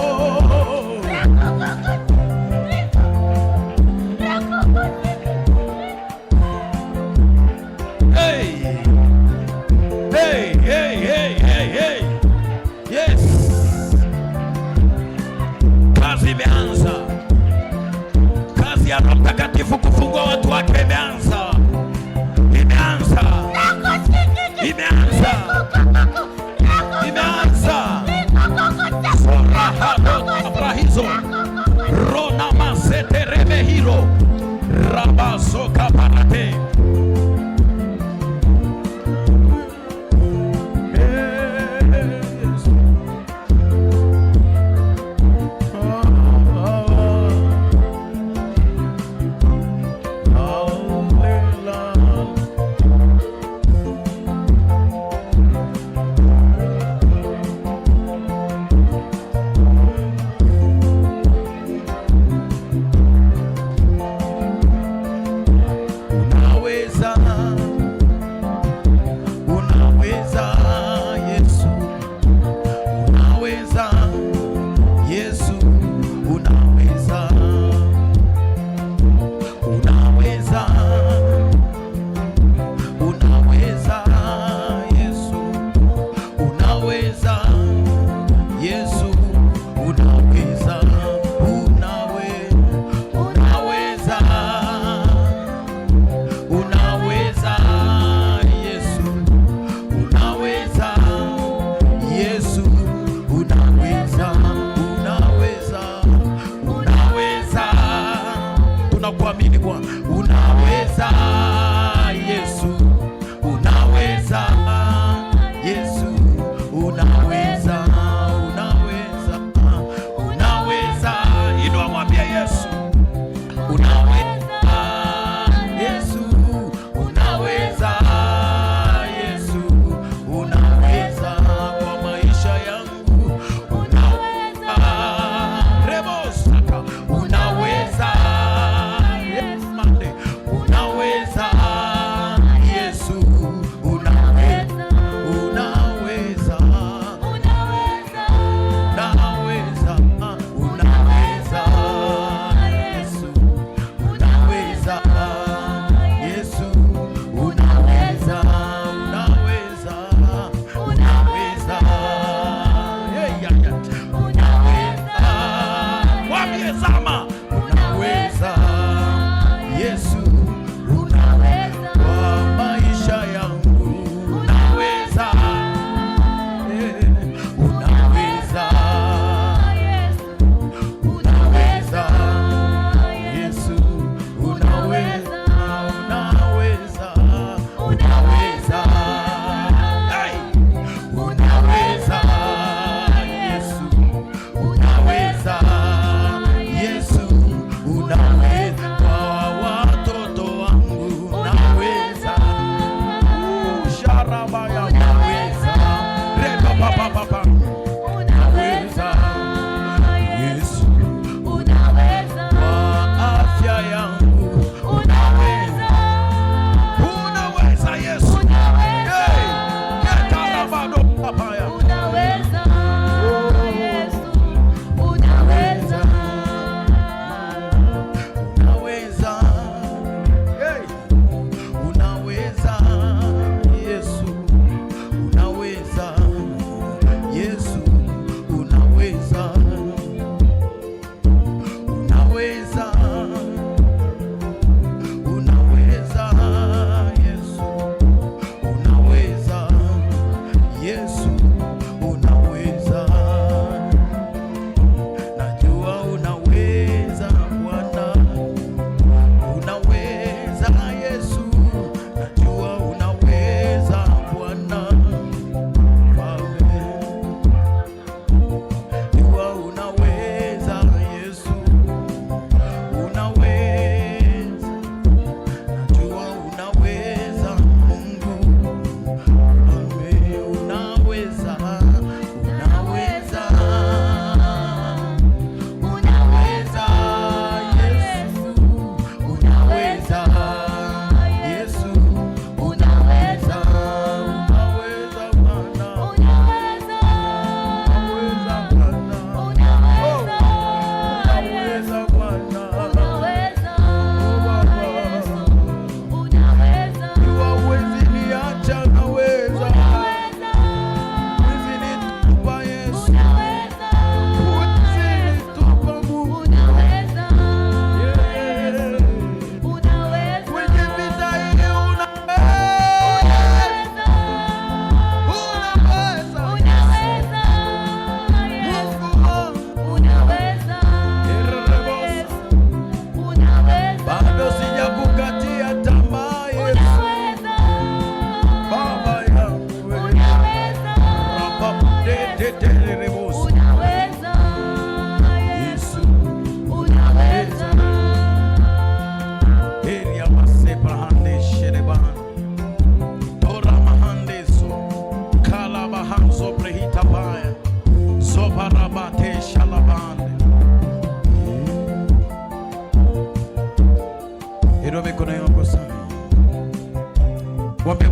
Yes. Kazi imeanza. Kazi ya Roho Mtakatifu kufungua watu wake imeanza. Imeanza. Imeanza. Imeanza. Sorahado abrahizo. Rona masete remehiro. Rabaso kaparate. Unaweza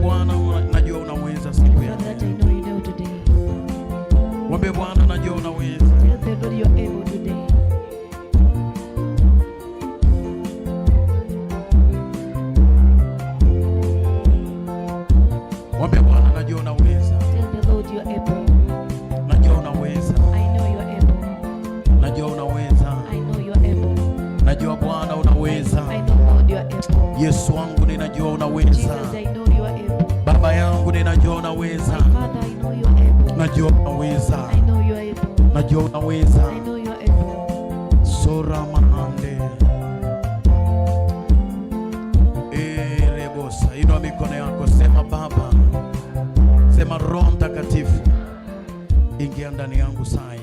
Bwana, najua unaweza siku ya Father, that I know you know today. Mwambie Bwana, najua unaweza. Tell the Lord you're able today. Mwambie Bwana, najua unaweza. Tell the Lord you're able. Najua unaweza. I know you're able. Najua unaweza. I know you're able. Najua Bwana unaweza. I know, Lord, you're able. Yesu wangu ninajua unaweza. Jesus, I know you're able. Baba yangu ninajua unaweza. My Father, I know you're able. Najua unaweza. I know you're able. Najua unaweza. I know you're able. Sora mahande. Rebosa. Inua mikono yako, sema Baba. Sema Roho Mtakatifu, ingia ndani yangu saya.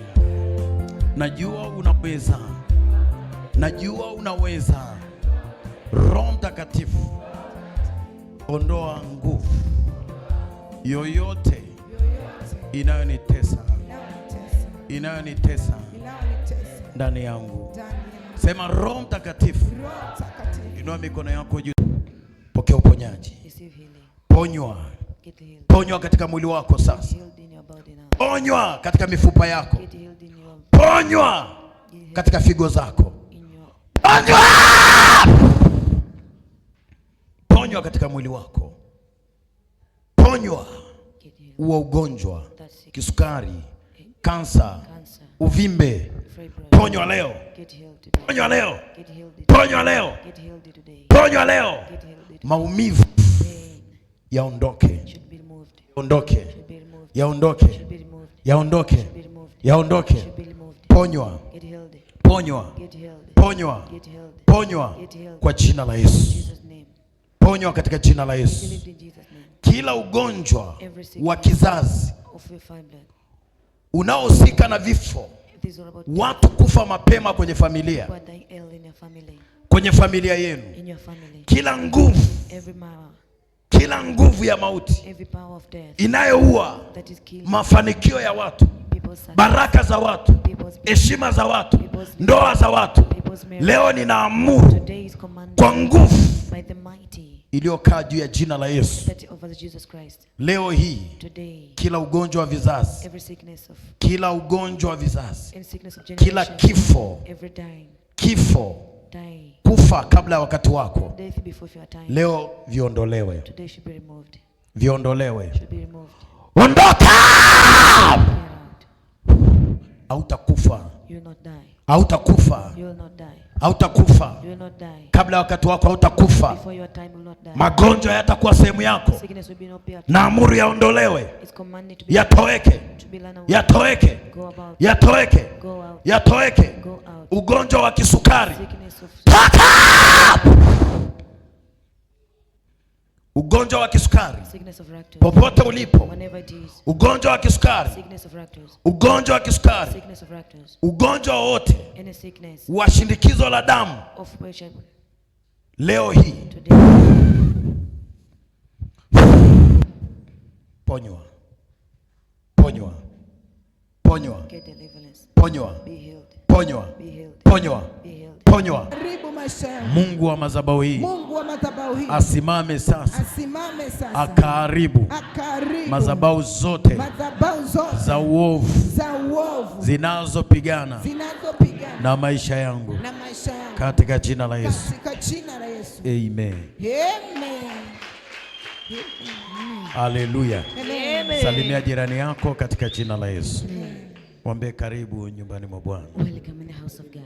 Najua unaweza. Najua unaweza. Roho Mtakatifu, ondoa nguvu yoyote inayonitesa ndani yangu. Sema Roho Mtakatifu, inua mikono yako juu. Pokea uponyaji. Receive healing. Ponywa. Get healed. Ponywa katika mwili wako sasa. Healed in your body now. Ponywa katika mifupa yako. Get healed in your Ponywa katika figo zako. Ponywa! Ponywa katika mwili wako. Ponywa uwa ugonjwa, kisukari, kansa, uvimbe. Ponywa leo. Ponywa leo. Ponywa leo. Ponywa leo. Maumivu yaondoke. Yaondoke. Yaondoke. Yaondoke. Yaondoke. Ponywa. Ponywa. Ponywa. Ponywa kwa jina la Yesu. Ponywa katika jina la Yesu. Kila ugonjwa wa kizazi unaohusika na vifo, watu kufa mapema kwenye familia, kwenye familia yenu, kila nguvu ya mauti inayoua mafanikio ya watu, baraka za watu, heshima za watu, ndoa za watu, leo ninaamuru kwa nguvu iliyokaa juu ya jina la Yesu, leo hii kila ugonjwa wa vizazi, kila ugonjwa wa vizazi, kila kifo, kufa kabla ya wakati wako, leo viondolewe, viondolewe. Ondoka! Hautakufa, hautakufa, hautakufa kabla ya wakati wako, hautakufa. Magonjwa hayatakuwa sehemu yako. Naamuru yaondolewe, yatoweke, yatoweke, yatoweke, yatoweke. Ugonjwa wa kisukari, toka! Ugonjwa wa kisukari popote ulipo, ugonjwa wa kisukari, ugonjwa wa kisukari, ugonjwa wote wa shinikizo la damu, leo hii ponywa, ponywa, ponywa, ponywa, ponywa, ponywa, ponywa. Mungu wa madhabahu hii asimame sasa, akaharibu madhabahu zote za uovu zinazopigana na maisha yangu katika jina la Yesu. Amen. Haleluya. Salimia jirani yako katika jina la Yesu. Mwambie karibu nyumbani mwa Bwana. Welcome in the house of God.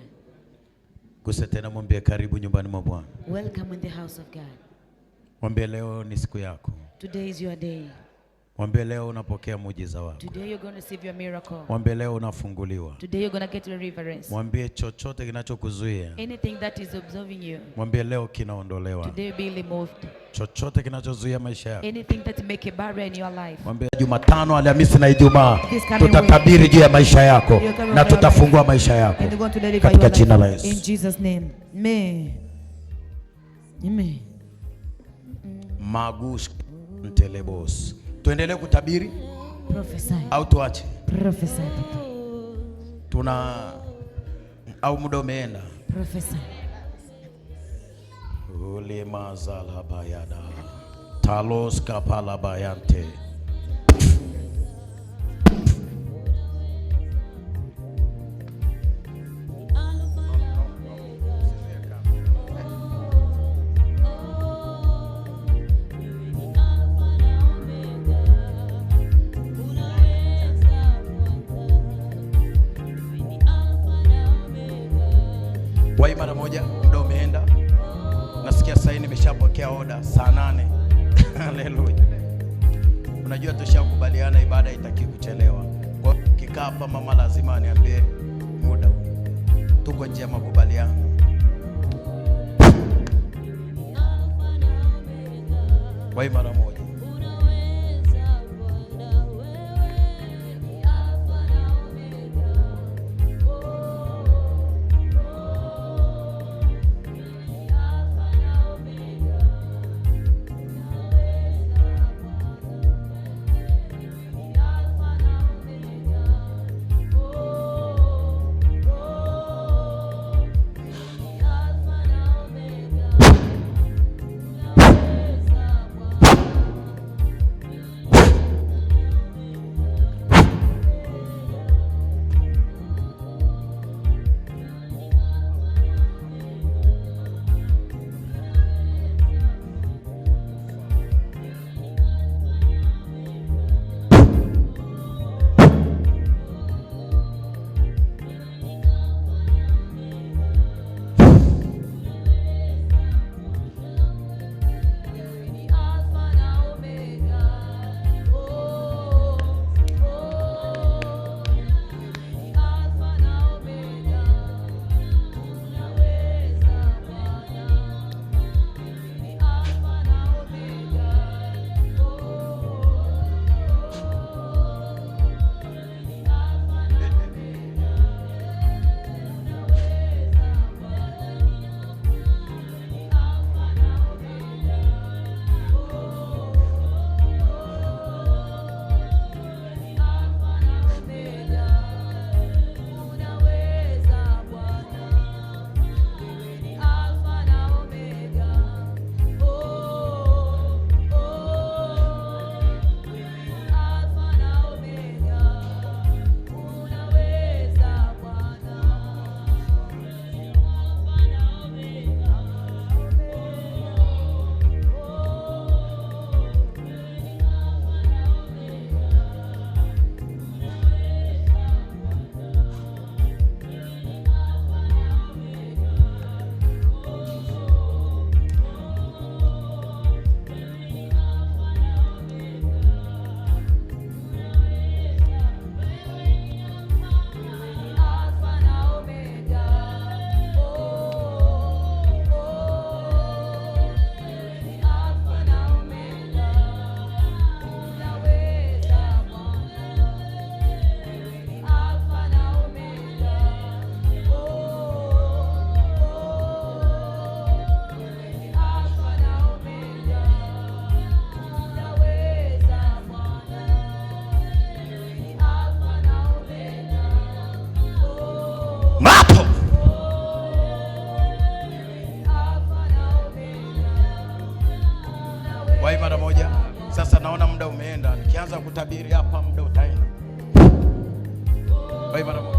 Gusa tena, mwambie karibu nyumbani mwa Bwana. Welcome in the house of God. Mwambie leo ni siku yako. Today is your day. Mwambie leo unapokea muujiza wako. Today you're going to receive your miracle. Mwambie leo unafunguliwa. Today you're going to get deliverance. Mwambie chochote kinachokuzuia, anything that is observing you, mwambie leo kinaondolewa. today be removed. Chochote kinachozuia maisha yako, Anything that make a barrier in your life. mwambie Jumatano, Alhamisi na Ijumaa tutatabiri juu ya maisha yako na tutafungua maisha yako katika jina la Yesu. In Jesus name. Amen. Amen. Magush ntelebos. Tuendelee kutabiri Prophesy. au tuache? Prophesy. Tuna au muda umeenda? Prophesy. Ule mazala bayada. Talos kapala bayante. Wai mara moja, muda umeenda. Nasikia sasa hivi nimeshapokea oda saa 8. Haleluya. Unajua tushakubaliana ibada itaki kuchelewa. Kwa kikaa hapa mama lazima aniambie muda. Tuko nje ya makubaliano. Wai mara moja. Wai mara moja. Sasa naona muda umeenda. Nikianza kutabiri hapa muda utaenda. Wai mara moja.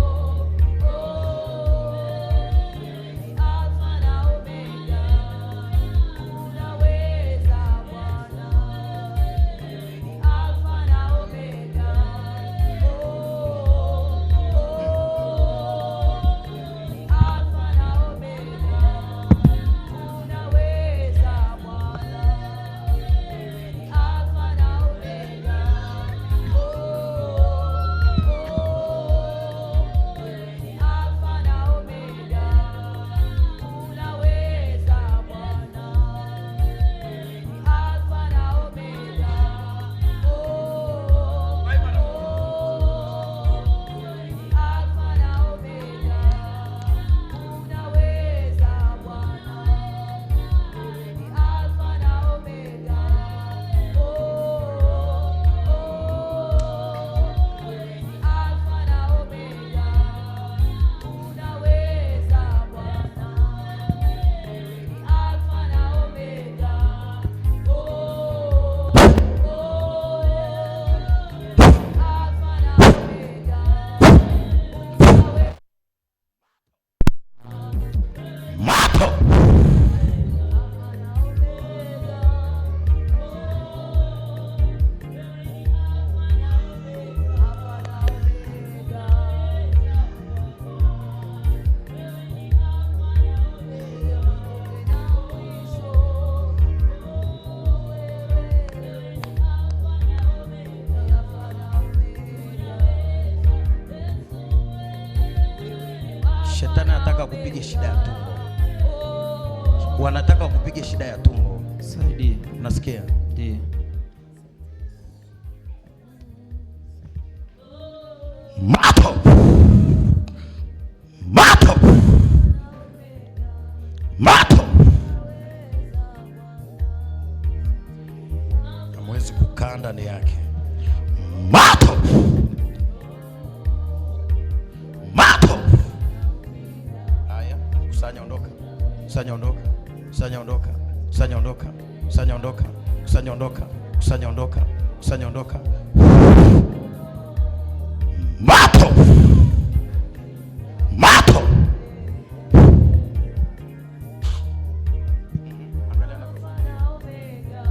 Moto. Shetani anataka kupiga shida ya tumbo. Wanataka kupiga shida ya tumbo. Saidie. Unasikia? Ndiyo. Moto. Moto. Moto. Hamwezi kukaa ndani yake. Moto. Moto. Haya, kusanya ondoka. Kusanya ondoka. Kusanya ondoka. Kusanya ondoka. Kusanya ondoka. Kusanya ondoka. Kusanya ondoka. Kusanya ondoka. Moto. Moto.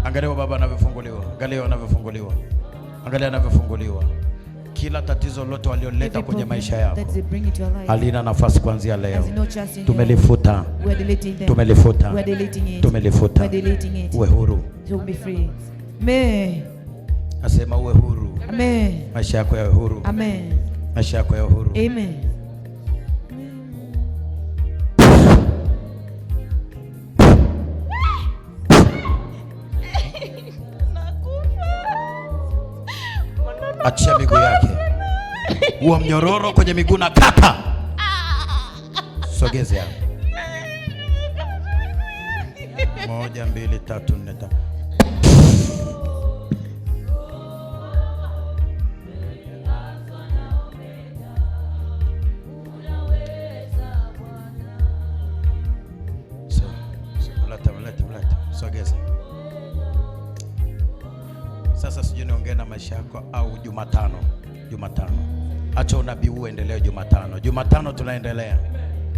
Angalia baba anavyofunguliwa. Angalia anavyofunguliwa. Angalia anavyofunguliwa. Kila tatizo lote walioleta kwenye maisha yako halina nafasi kuanzia leo. Tumelifuta. Tumelifuta. Tumelifuta. Uwe huru. Asema uwe huru. Amen. Maisha yako yawe huru. Amen. Maisha yako yawe huru. Amen. Achia miguu yake. Huo mnyororo kwenye miguu na kata. Sogeze hapo. 1 2 3 4 5. Sogeza. Sasa sijui niongee na maisha yako au Jumatano. Acha unabii uendelee Jumatano. Jumatano tunaendelea.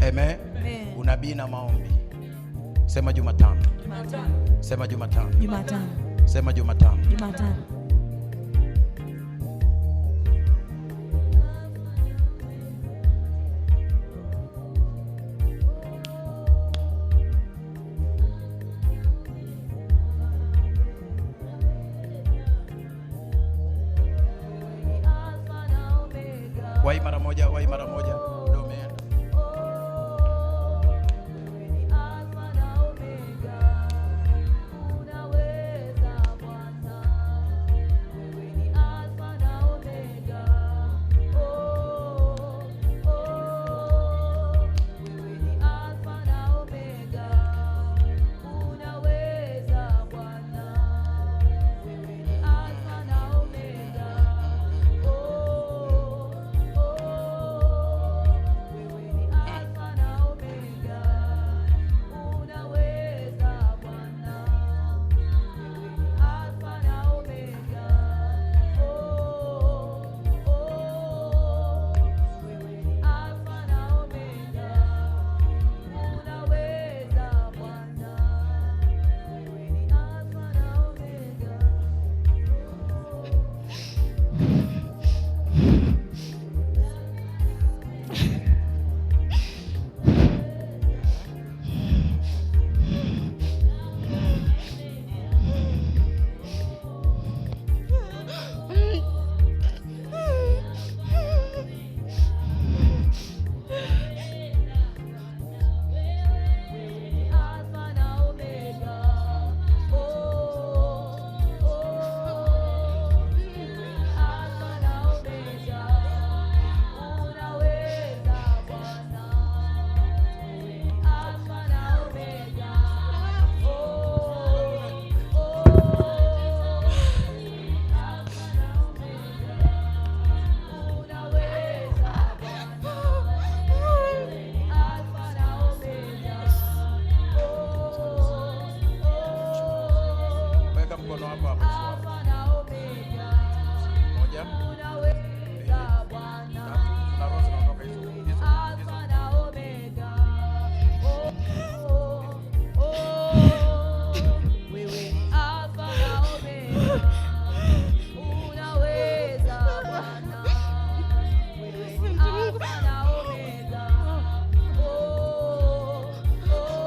Amen. Unabii na maombi. Sema Jumatano. Sema Jumatano. Sema Jumatano. Wai mara moja. Ndio umeenda.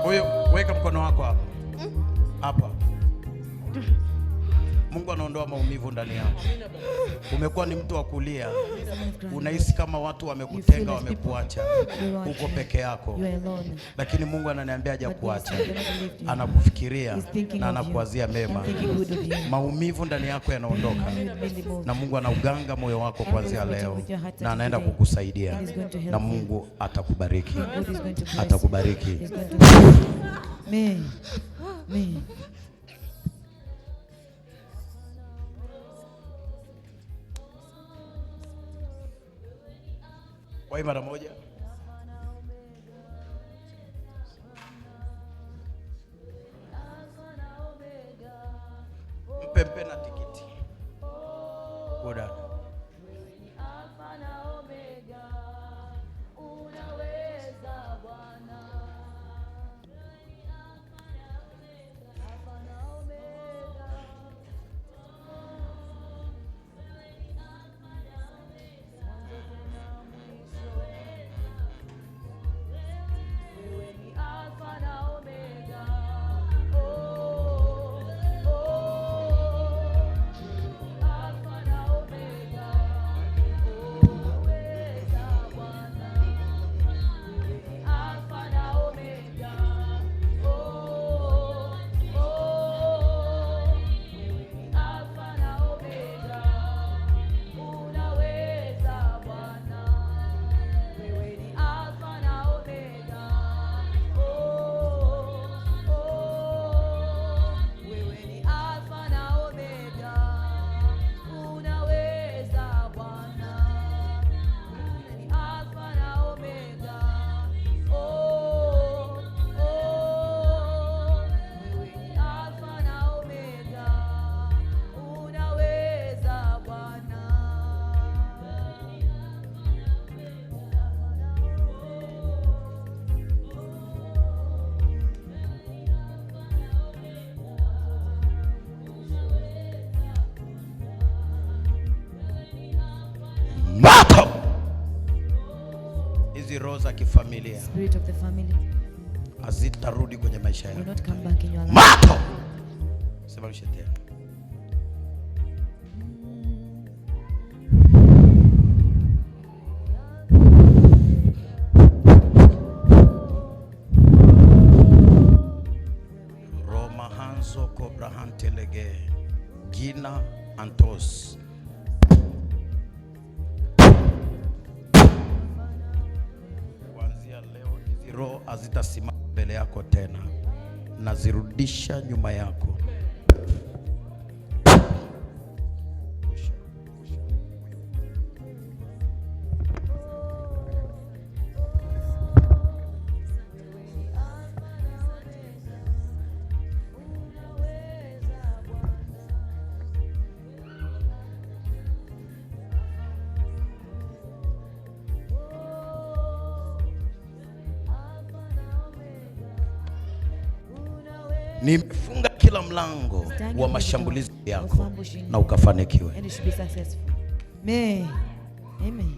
Huyo weka mkono wako hapa. Hapa. Mungu anaondoa maumivu ndani yako. Umekuwa ni mtu wa kulia. Unahisi kama watu wamekutenga, wamekuacha. Uko peke yako. Lakini Mungu ananiambia hajakuacha. Anakufikiria na anakuwazia mema. Maumivu ndani yako yanaondoka. Na Mungu anauganga moyo wako kuanzia leo. Na anaenda kukusaidia. Na Mungu atakubariki. Atakubariki. Amen. Amen. Kwa mara moja. Mpe na tikiti. Bora. Hizi roho za kifamilia Spirit of the family hazitarudi kwenye maisha yako. will not come back in your life. Mato. Sema tena. Roma Hanzo Cobra Hantelege Gina Antos. Roho hazitasimama mbele yako tena, nazirudisha nyuma yako. Nimefunga kila mlango wa mashambulizi yako na ukafanikiwe. And it should be successful. Amen. Amen.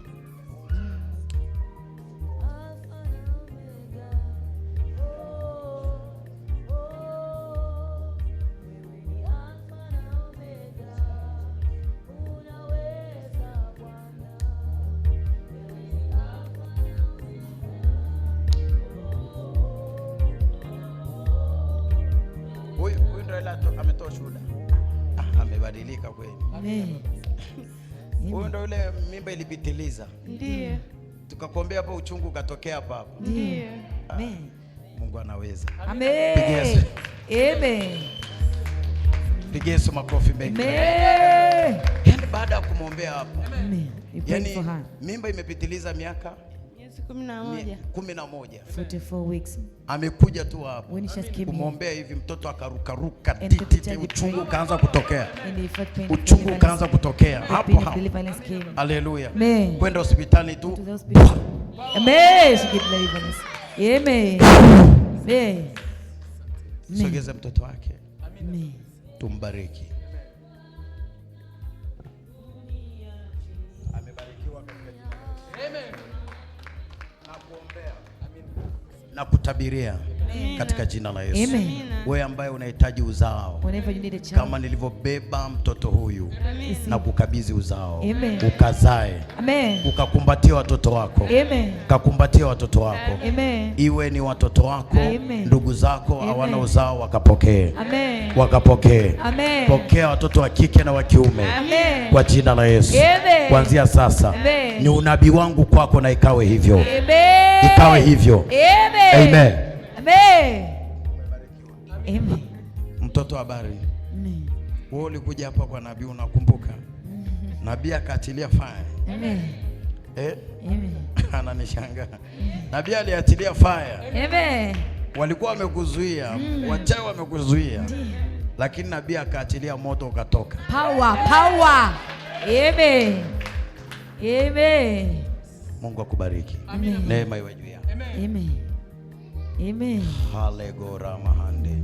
Ametoa shuhuda. Amebadilika kweli. Amen. Huyo ndio yule mimba ilipitiliza. Ndiyo. Tukakuombea hapo uchungu ukatokea hapa. Ndiyo. Amen. Mungu anaweza. Amen. Amen. Pigia Yesu makofi mengi. Amen. Yaani baada ya kumwombea hapa. Amen. Yaani mimba imepitiliza miaka 11. 44 weeks. Amekuja tu hapo kumwombea hivi, mtoto akarukaruka, uchungu ukaanza kutokea. Uchungu ukaanza kutokea hapo hapo. Haleluya. Kwenda hospitali tu. Amen. Amen. Amen. Sogeza mtoto wake. Amen. Tumbariki. Amebarikiwa katika jina la Yesu. Amen. Na kuombea. Amen. Na kutabiria. katika jina la Yesu. Amen. Wewe ambaye unahitaji uzao, Whenever you need a child. kama nilivyobeba mtoto huyu na kukabidhi uzao, Amen. ukazae, Amen. ukakumbatia watoto wako, Amen. ukakumbatia watoto wako, Amen. iwe ni watoto wako, Amen. ndugu zako Amen. hawana uzao, wakapokee, Amen. wakapokee. Amen. Pokea watoto wa kike na wa kiume Amen. kwa jina la Yesu. Amen. Kuanzia sasa Amen. ni unabii wangu kwako, na ikawe hivyo. Amen. Ikawe hivyo. Amen. Amen. Amen. Amen. Mtoto habari, Amen. wewe ulikuja hapa kwa nabii, unakumbuka? Nabii akatilia fire. Amen. Amen. Ananishangaa. Nabii aliatilia fire. Amen. Walikuwa wamekuzuia, wachawi wamekuzuia, lakini nabii akaatilia moto ukatoka. Power, power. Amen. Amen. Mungu akubariki. Amen. Neema iwe juu yako. Amen. Amen. Halegora mahande.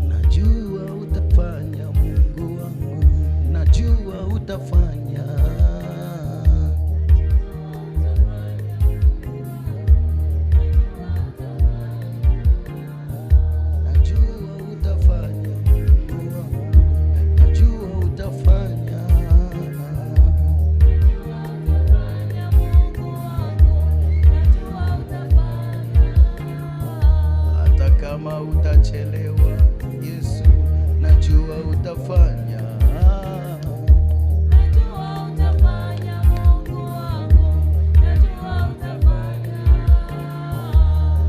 Najua utafanya Mungu wangu, najua utafanya. Najua utafanya Mungu wangu, najua utafanya. Hata kama utachelewa, Yesu, najua utafanya.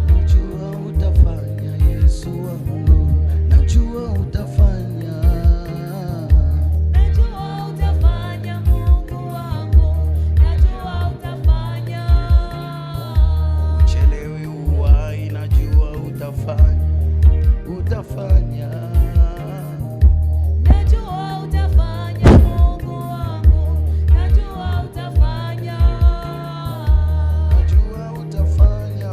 Najua utafanya, Yesu wangu, najua utafanya. Uchelewi uwai, najua utafanya, utafanya. Najua utafanya Mungu wangu, najua utafanya. Najua utafanya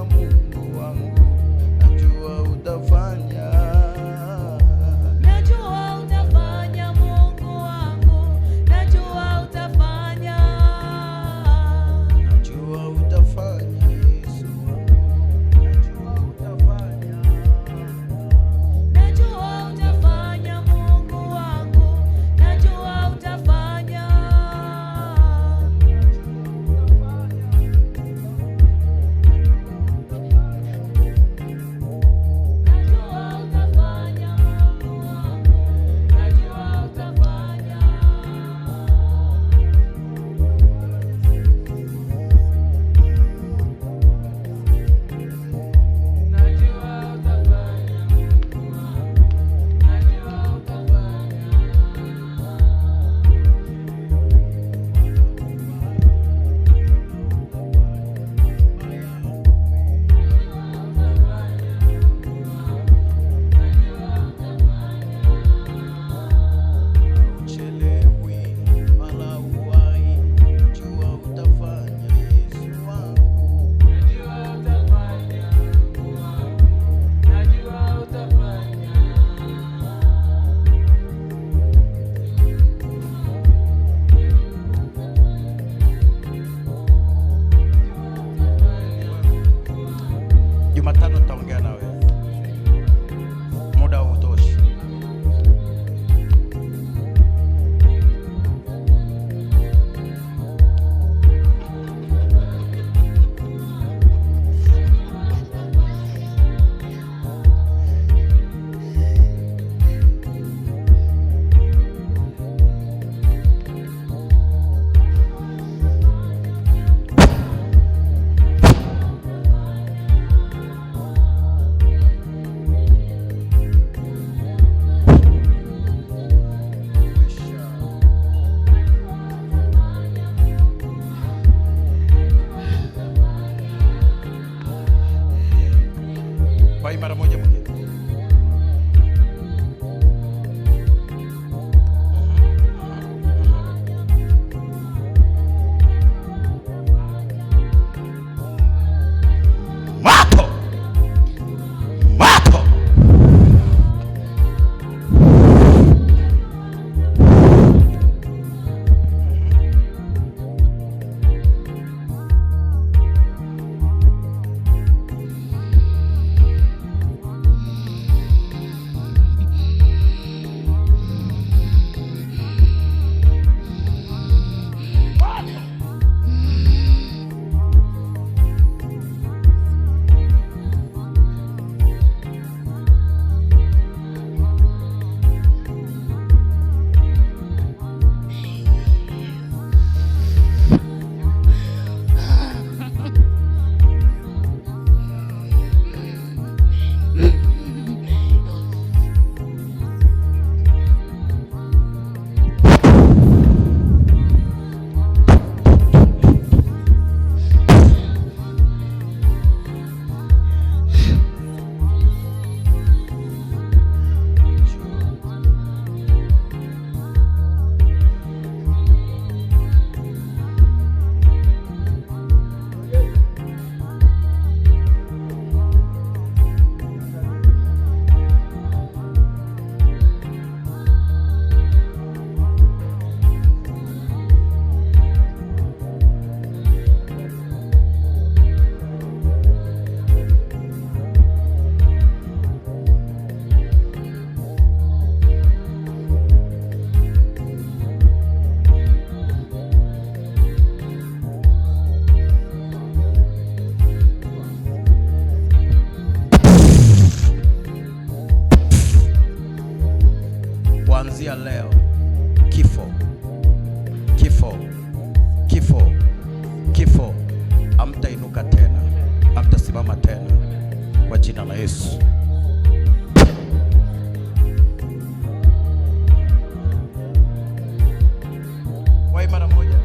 Yesu wangu, najua utafanya. Uchelewi wala uwai, najua utafanya Yesu wangu. Jumatano tutaongea nawe, muda hautoshi. Kwa mara moja mwingine. Moto! kuanzia leo kifo, kifo, kifo, kifo hamtainuka tena, hamtasimama tena kwa jina la Yesu. Wai mara moja.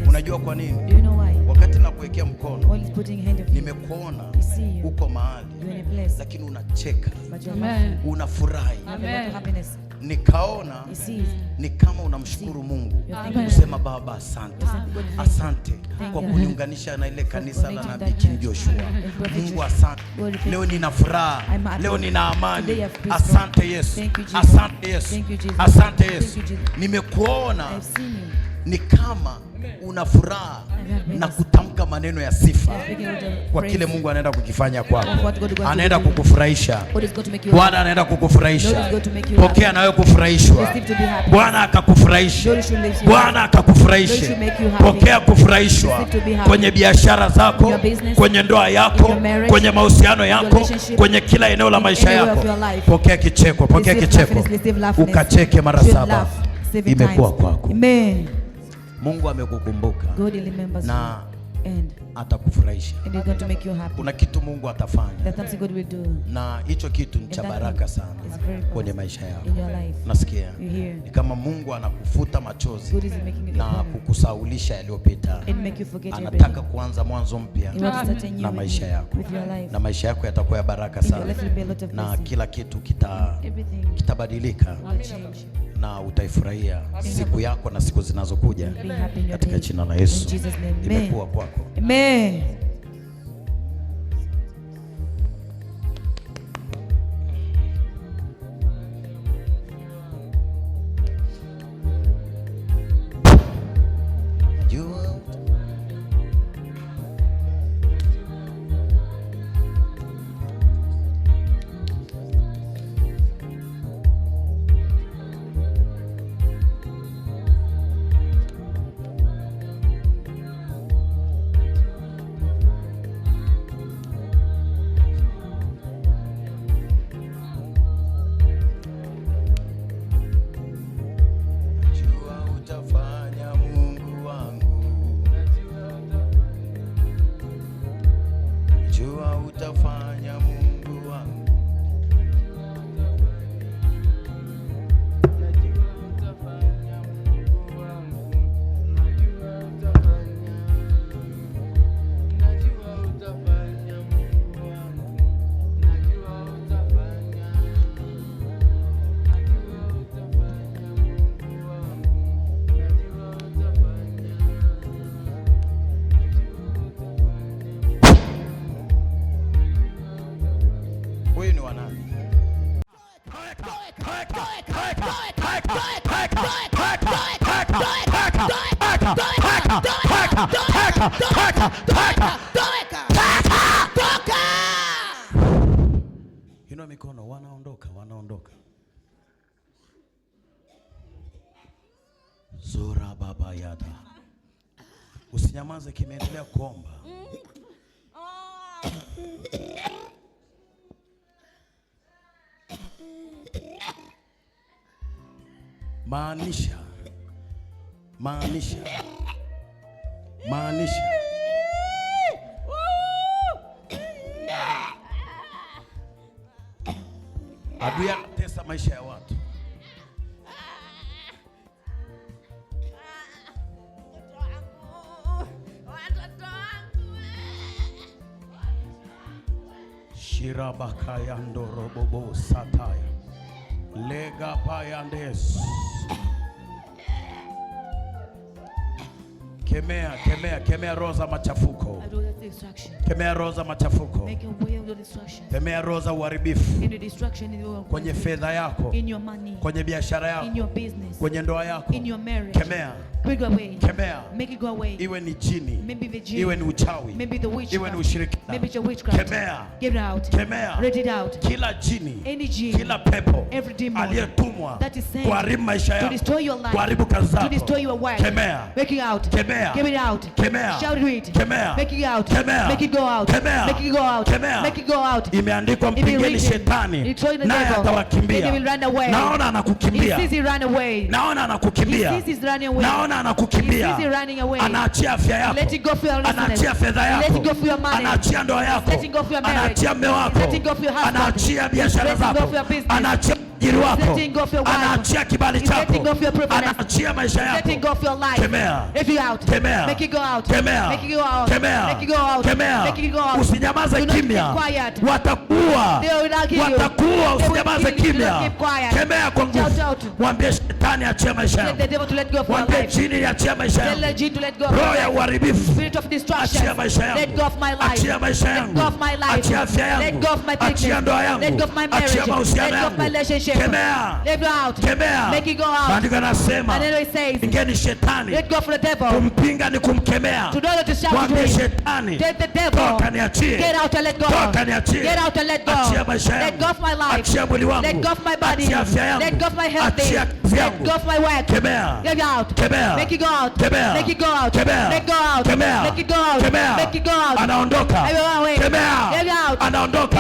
Unajua kwa nini? Wakati nakuwekea mkono nimekuona uko mahali lakini unacheka, unafurahi. Nikaona ni kama unamshukuru Mungu, kusema Baba asante, asante kwa kuniunganisha na ile kanisa la Nabii King Joshua. Mungu asante, leo nina furaha, leo nina amani. Asante Yesu, asante Yesu, asante Yesu. Nimekuona ni kama una furaha na kutamka maneno ya sifa kwa kile Mungu anaenda kukifanya kwako. Anaenda kukufurahisha. Bwana anaenda kukufurahisha. Pokea nawe kufurahishwa. Bwana akakufurahisha. Bwana akakufurahisha. Pokea kufurahishwa kwenye biashara zako, kwenye ndoa yako, kwenye mahusiano yako, kwenye kila eneo la maisha yako. Pokea kicheko, pokea kicheko. Ukacheke mara 7. Imekuwa kwako. Amen. Mungu amekukumbuka na atakufurahisha. Kuna kitu Mungu atafanya na hicho kitu ni cha baraka sana kwenye maisha yako. Nasikia ni kama Mungu anakufuta machozi na kukusaulisha yaliyopita. Anataka kuanza mwanzo mpya na maisha yako, na maisha yako yatakuwa ya baraka sana, na kila kitu kitabadilika na utaifurahia siku yako na siku zinazokuja katika jina la Yesu. Imekuwa kwako. Amen. Inua mikono, wanaondoka. Zora baba yada. Usinyamaze, kimeendelea kuomba. maanisha adui anatesa maisha ya watu. Shirabakayando robobo sataya lega payandes. Kemea roho za machafuko. Kemea roho za machafuko. Kemea roho za uharibifu kwenye fedha yako, kwenye biashara yako, kwenye ndoa yako. Kemea. Kemea. Iwe ni jini, iwe ni uchawi, iwe ni ushirikina. Kemea. Kemea. Kila jini, kila pepo aliyetumwa kuharibu maisha yako, kuharibu kazi zako. Kemea. Kemea. Give it out. Kemea. Shout it. Kemea. Make it out. Kemea. Make it go out. Kemea. Make it go out. Kemea. Make it go out. Imeandikwa mpingeni shetani naye atawakimbia. Naona anakukimbia. Naona anakukimbia. Naona anakukimbia. Anaachia afya yako. Anaachia fedha yako. Anaachia ndoa yako. Anaachia mume wako. Anaachia biashara zako. Anaachia ajiri wako. Anaachia kibali chako. Anaachia maisha yako. Kemea. Kemea. Kemea. Kemea. Kemea. Usinyamaze kimya. Watakuua. Watakuua. Usinyamaze kimya. Kemea kwa nguvu. Mwambie shetani achia maisha yako. Mwambie jini achia maisha yako. Roho ya uharibifu achia maisha yangu. Achia maisha yangu. Achia afya yangu. Achia ndoa yangu. Achia mahusiano yangu. Kemea. Kemea. Maandiko yanasema pingeni shetani. Kumpinga ni kumkemea. Mwambie shetani toka niachie. Toka niachie. Achia maisha yangu. Achia mwili wangu. Achia afya yangu. Achia kazi yangu. Kemea. Kemea. Kemea. Kemea. Kemea. Kemea. Anaondoka. Kemea. Anaondoka.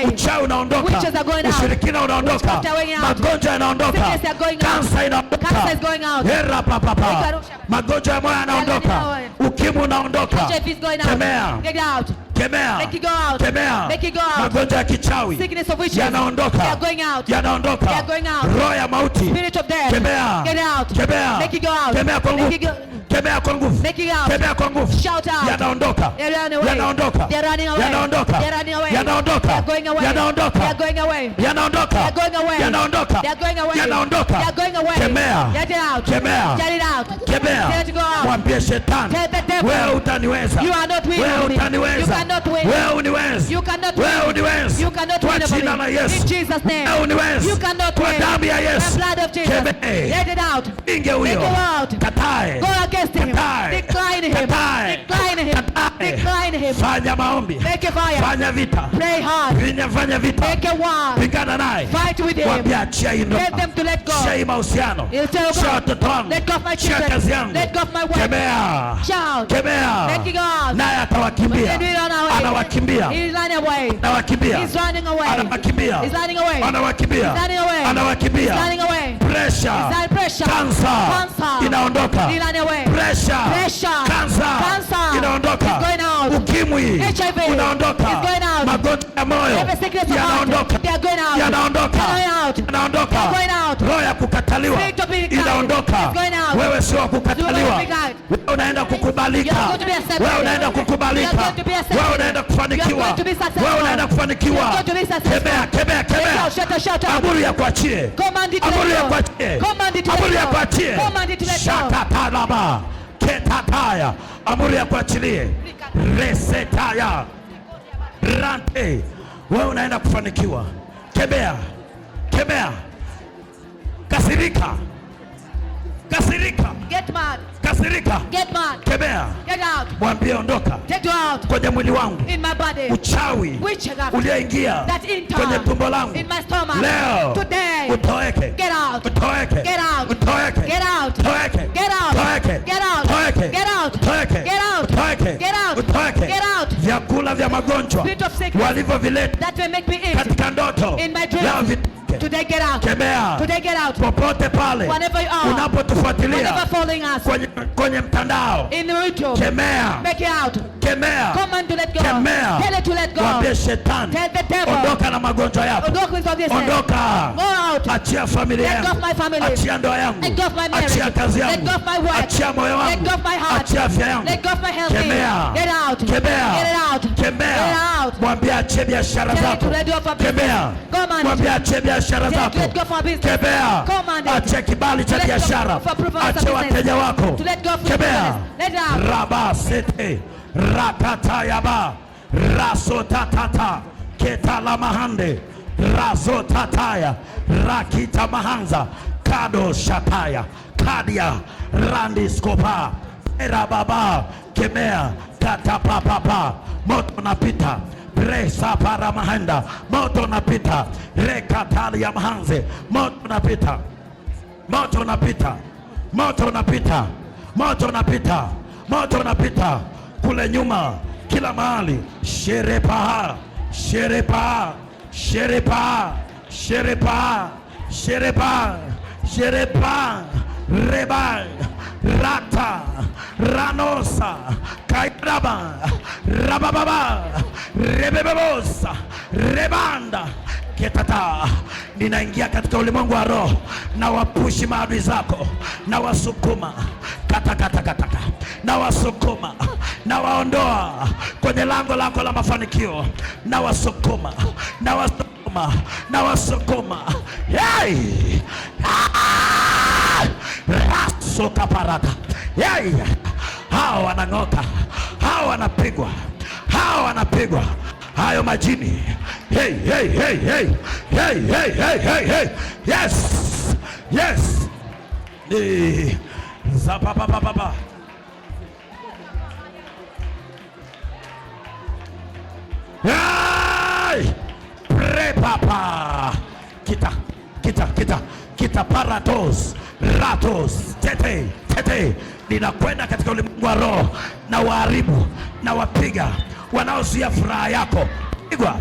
Uchawi unaondoka. Ushirikina unaondoka. Magonjwa yanaondoka. Kansa inaondoka. Hera papa. Magonjwa ya moyo yanaondoka. Ukimwi unaondoka. Kemea. Kemea. Kemea. Magonjwa ya kichawi yanaondoka. Yanaondoka. Roho ya mauti. Kemea. Kemea. Kemea kwa nguvu. Kemea kwa nguvu. Kemea kwa nguvu. Yanaondoka. Yanaondoka. Yanaondoka. Yanaondoka. Yanaondoka. Yanaondoka. Yanaondoka. Yanaondoka. Kemea. Kemea. Kemea. Mwambie shetani, wewe utaniweza. Wewe utaniweza. Wewe uniweza. Wewe uniweza. Kwa jina la Yesu. Wewe uniweza. Kwa damu ya Yesu. Kemea. Inge huyo. Katae. Decline him. Fanya maombi. Fanya vita. Fanya vita. Pigana naye. Mwambie achia hilo. Achia hii mahusiano. Achia watoto wangu. Achia kazi yangu. Kemea. Kemea. Naye atawakimbia. Anawakimbia. Anawakimbia. Anawakimbia. Anawakimbia. Anawakimbia. Pressure. Cancer. Inaondoka. Pressure. Cancer. Inaondoka. Ukimwi unaondoka. Magonjwa ya moyo yanaondoka. Yanaondoka. Yanaondoka. Roho ya kukataliwa inaondoka. Wewe sio kukataliwa. Wewe unaenda kukubalika. Wewe unaenda kukubalika. Wewe unaenda kufanikiwa. Wewe unaenda kufanikiwa. Kemea. Kemea. Kemea. Amuru ya kuachie. Amuru ya kuachie. Amuru ya kuachie. Shakatalaba. Ketataya. Amuru ya kuachilie. Resetaya. Rante. Wewe unaenda kufanikiwa. Kemea. Kemea. Kasirika. Kasirika. Get mad. Kasirika. Get mad. Kemea. Get out. Mwambie ondoka. Take you out. Kwenye mwili wangu. In my body. Uchawi ulioingia kwenye tumbo langu. In my stomach. Leo. Today. Utoeke. Get out. Utoeke. Get out. Utoeke. Get out. Utoeke. Get out. Utoeke. Get out. Utoeke. Get out. Utoeke. Get out. Utoeke. Get out. Utoeke. Get out. Vyakula vya magonjwa Spirit of sickness walivyovileta that will make me eat katika ndoto in my dreams. leo watoke. Today get out. Kemea. Today get out. Popote pale Whenever you are. unapotufuatilia Whenever following us. kwenye mtandao. In the YouTube. Kemea. Make it out. Kemea. Command to let go. Kemea. Tell it to let go. Mwambie shetani. Tell the devil. Ondoka na magonjwa yako. Ondoka. Go out. Achia familia yangu. Let go of my family. Achia ndoa yangu. Let go of my marriage. Achia kazi yangu. Let go of my work. Achia moyo wangu. Let go of my heart. Achia afya yangu. Let go of my health. Kemea. Get out. Kemea. Get it out. Kemea. Get it out. Mwambie achie biashara Tell it zako. to let go of our business. Kemea. Command. Mwambie achie biashara Tell it zako. to let go of our business. Kemea. Command it. Achia kibali cha To let go biashara. of approval of Achia business. wateja wako. To let go of Kemea. business. Let it out. Rabasete rakatayaba rasotatata ketala mahande razotataya rakita mahanza kado shataya kadia randiskopa erababa kemea katapapapa moto napita resa para mahanda moto napita rekatali ya mahanze moto napita moto napita moto napita moto napita moto napita kule nyuma kila mahali. Sherepa sherepa sherepa sherepa sherepa sherepa reba rata ranosa kairaba rabababa rebebebosa rebanda ketata. Ninaingia katika ulimwengu wa roho na wapushi maadui zako na wasukuma katakata na wasukuma na waondoa kwenye lango lako la mafanikio na wasukuma na wasukuma na wasukuma. Hey! Rasoka parata. Hey! Hao wanang'oka, hao wanapigwa, hao wanapigwa. Hayo majini. Hey, hey, hey, hey. Hey, hey, hey, hey, hey. Yes. Yes. Zapapapapa. Hey! Prepapa. Kita paratos. Ratos. Tete. Ninakwenda katika ulimwengu wa roho na waharibu na wapiga wanaozuia furaha yako. Pigwa.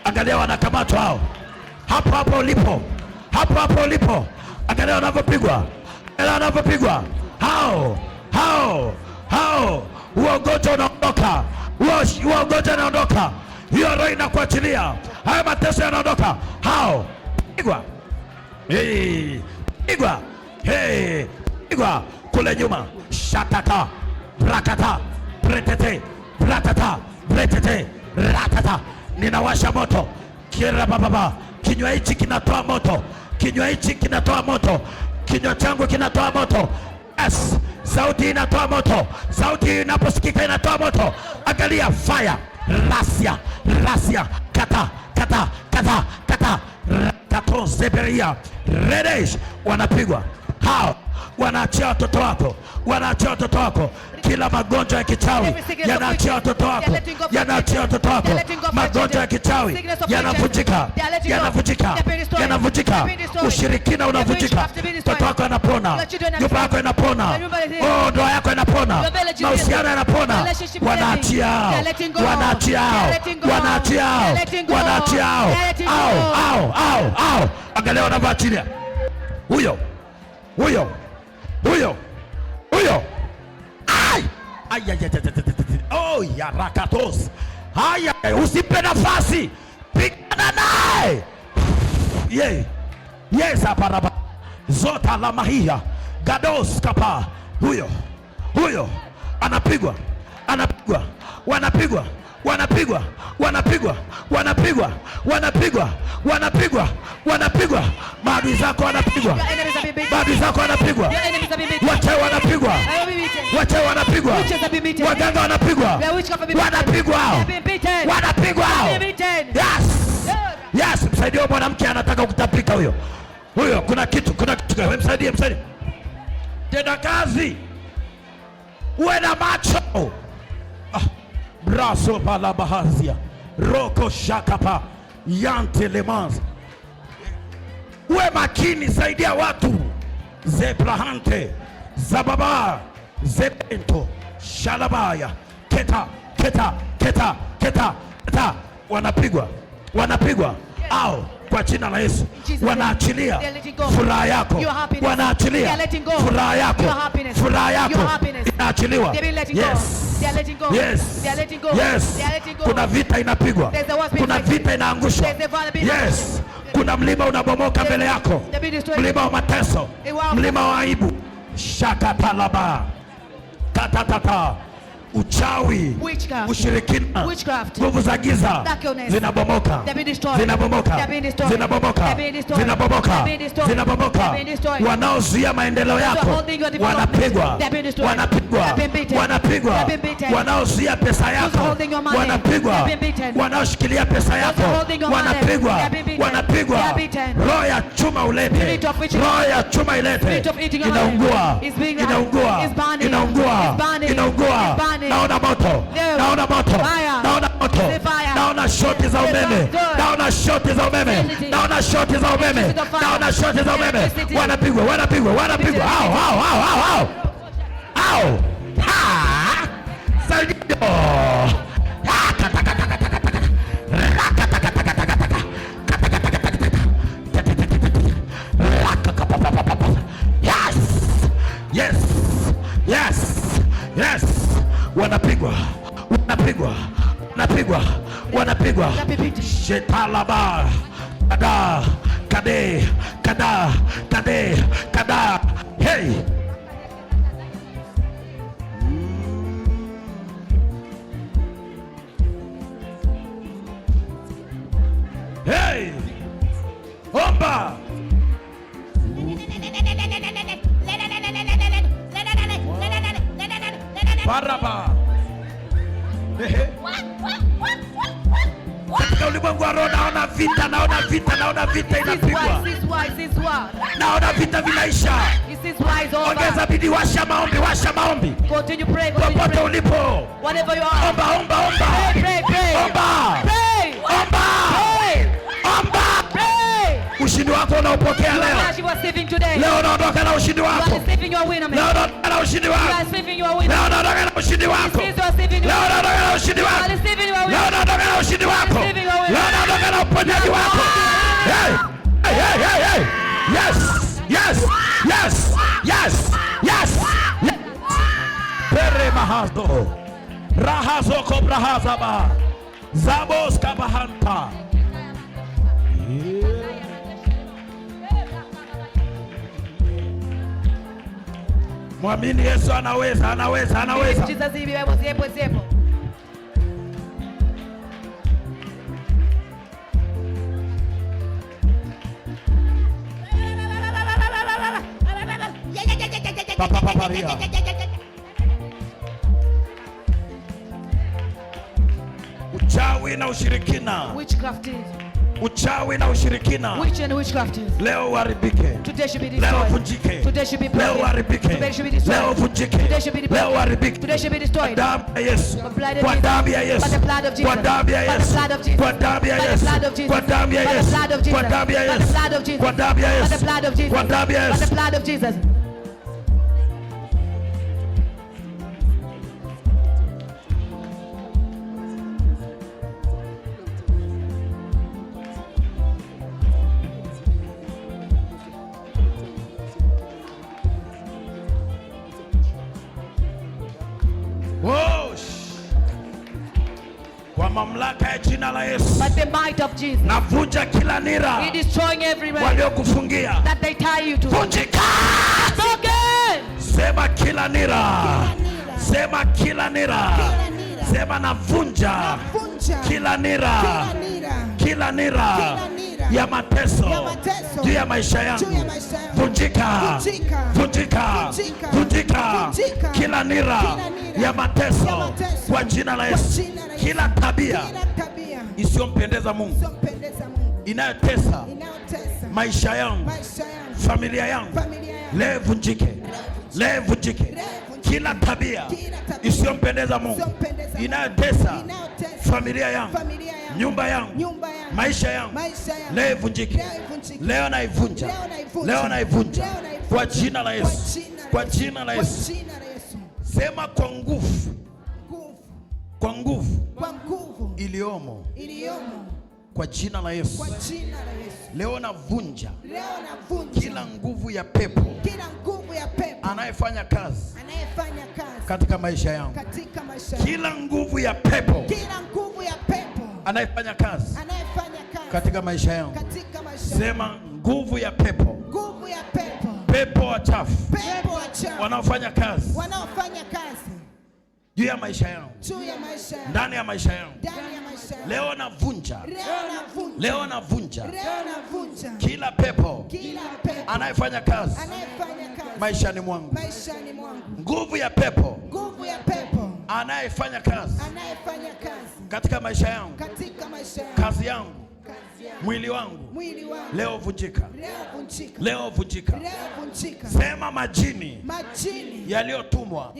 Angalia wanakamatwa hao. Hapo ulipo. Angalia wanavyopigwa. Hao. Uogoja unaondoka. Hiyo roho inakuachilia. Hayo mateso yanaondoka. Hao. Pigwa. Pigwa kule nyuma. Shatata rakata bretete ratata. Ninawasha moto kila baba. Kinywa hichi kinatoa moto. Kinywa changu kinatoa moto. Yes. Sauti inatoa moto. Sauti inaposikika inatoa moto. Angalia fire. Rasia kata Rakato Zeberia Redesh. Wanapigwa hao. Wanaachia watoto wako. Kila magonjwa ya kichawi yanaachia watoto wako. Magonjwa ya kichawi yanavunjika. Ushirikina unavunjika. Mtoto wako anapona. Nyumba yako inapona. Ndoa yako inapona. Mahusiano yanapona. Wanaachia. Au. Angalia wanavyoachilia. Huyo. Oh, ya rakatos. Haya, usipe nafasi. Pigana naye. Yes, aparaba. Zota la mahia. Gados kapa. Huyo. Anapigwa. Wanapigwa. Maadui zako wanapigwa. Wachawi wanapigwa. Waganga wanapigwa. Yes, msaidie mwanamke anataka kutapika huyo. Kuna kitu. Msaidie. Tenda kazi. Uwe na macho. Braso balabahazia. Roko shakapa. Yante lemans. Uwe makini, saidia watu. Zebrahante. Zababa. Zebento. Shalabaya. Keta. wanapigwa au kwa jina la Yesu wanaachilia furaha yako, wanaachilia furaha yako, furaha yako inaachiliwa. Yes. Kuna vita inapigwa, kuna vita inaangushwa. Yes, kuna mlima unabomoka mbele yako, mlima wa mateso, mlima wa aibu. Shakatalaba katatata. Uchawi, ushirikina, nguvu za giza zinabomoka, zinabomoka. Wanaozuia maendeleo yako wanapigwa. Wanaozuia pesa yako wanapigwa. Wanaoshikilia pesa yako wanapigwa. Roho ya chuma ulete, roho ya chuma ilete. Inaungua. Naona moto, naona shoti za umeme, wanapigwa. Au Saldido. Yes. Wanapigwa. Shetalaba. Kada. Hey. Hey. Omba. Baraba. Katika ulimwengu wa roho naona vita inapigwa. Naona vita vinaisha. Ongeza bidii, washa maombi. Popote ulipo. Omba. Ushindi wako unaopokea leo. Leo unaondoka na ushindi wako. Leo unaondoka na ushindi wako. Leo unaondoka na ushindi wako. Leo unaondoka na ushindi wako. Leo unaondoka na ushindi wako. Leo unaondoka na uponyaji wako. Hey. Yes. Pere mahazo. Rahazo kobrahazaba. Zabos kabahanta. Mwamini Yesu anaweza. Uchawi na ushirikina. Uchawi na ushirikina leo uharibike, leo vunjike, leo uharibike, leo vunjike, leo uharibike. Damu ya Yesu, kwa damu ya Yesu, kwa damu ya Yesu, kwa damu ya Yesu, kwa damu ya Yesu, kwa damu ya Yesu, kwa damu ya Yesu, kwa damu ya Yesu. Kwa mamlaka ya jina la Yesu, by the might of Jesus, navunja kila nira waliokufungia. Vunjika. Sema kila nira. Sema kila nira. Sema navunja kila nira. Kila nira ya mateso juu ya maisha yangu. Vunjika. Kila nira ya mateso kwa jina la Yesu. Kila tabia isiyompendeza Mungu inayotesa maisha yangu, familia yangu, leo vunjike. Kila tabia isiyompendeza Mungu inayotesa familia yangu, nyumba yangu, maisha yangu, leo vunjike. Leo naivunja kwa jina la Yesu. Kwa jina la Yesu. Sema kwa nguvu iliyomo kwa jina la Yesu. Leo navunja kila nguvu ya pepo anayefanya kazi katika maisha yangu. Kila nguvu ya pepo anayefanya kazi katika maisha yangu. Sema nguvu ya pepo. Pepo wachafu wanaofanya kazi juu ya maisha yangu, ndani ya maisha yangu. Leo navunja, leo navunja kila pepo anayefanya kazi maishani mwangu. Nguvu ya pepo anayefanya kazi katika maisha yangu, kazi yangu, mwili wangu, leo vunjika, leo vunjika. Sema majini yaliyotumwa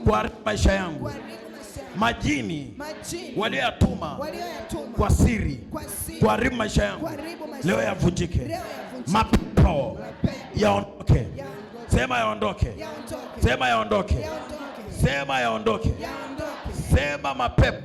kwa maisha yangu, majini waliyotuma kwa siri kuharibu maisha yangu, leo yavunjike. Mapepo yaondoke. Sema yaondoke. Sema yaondoke. Sema yaondoke. Sema mapepo.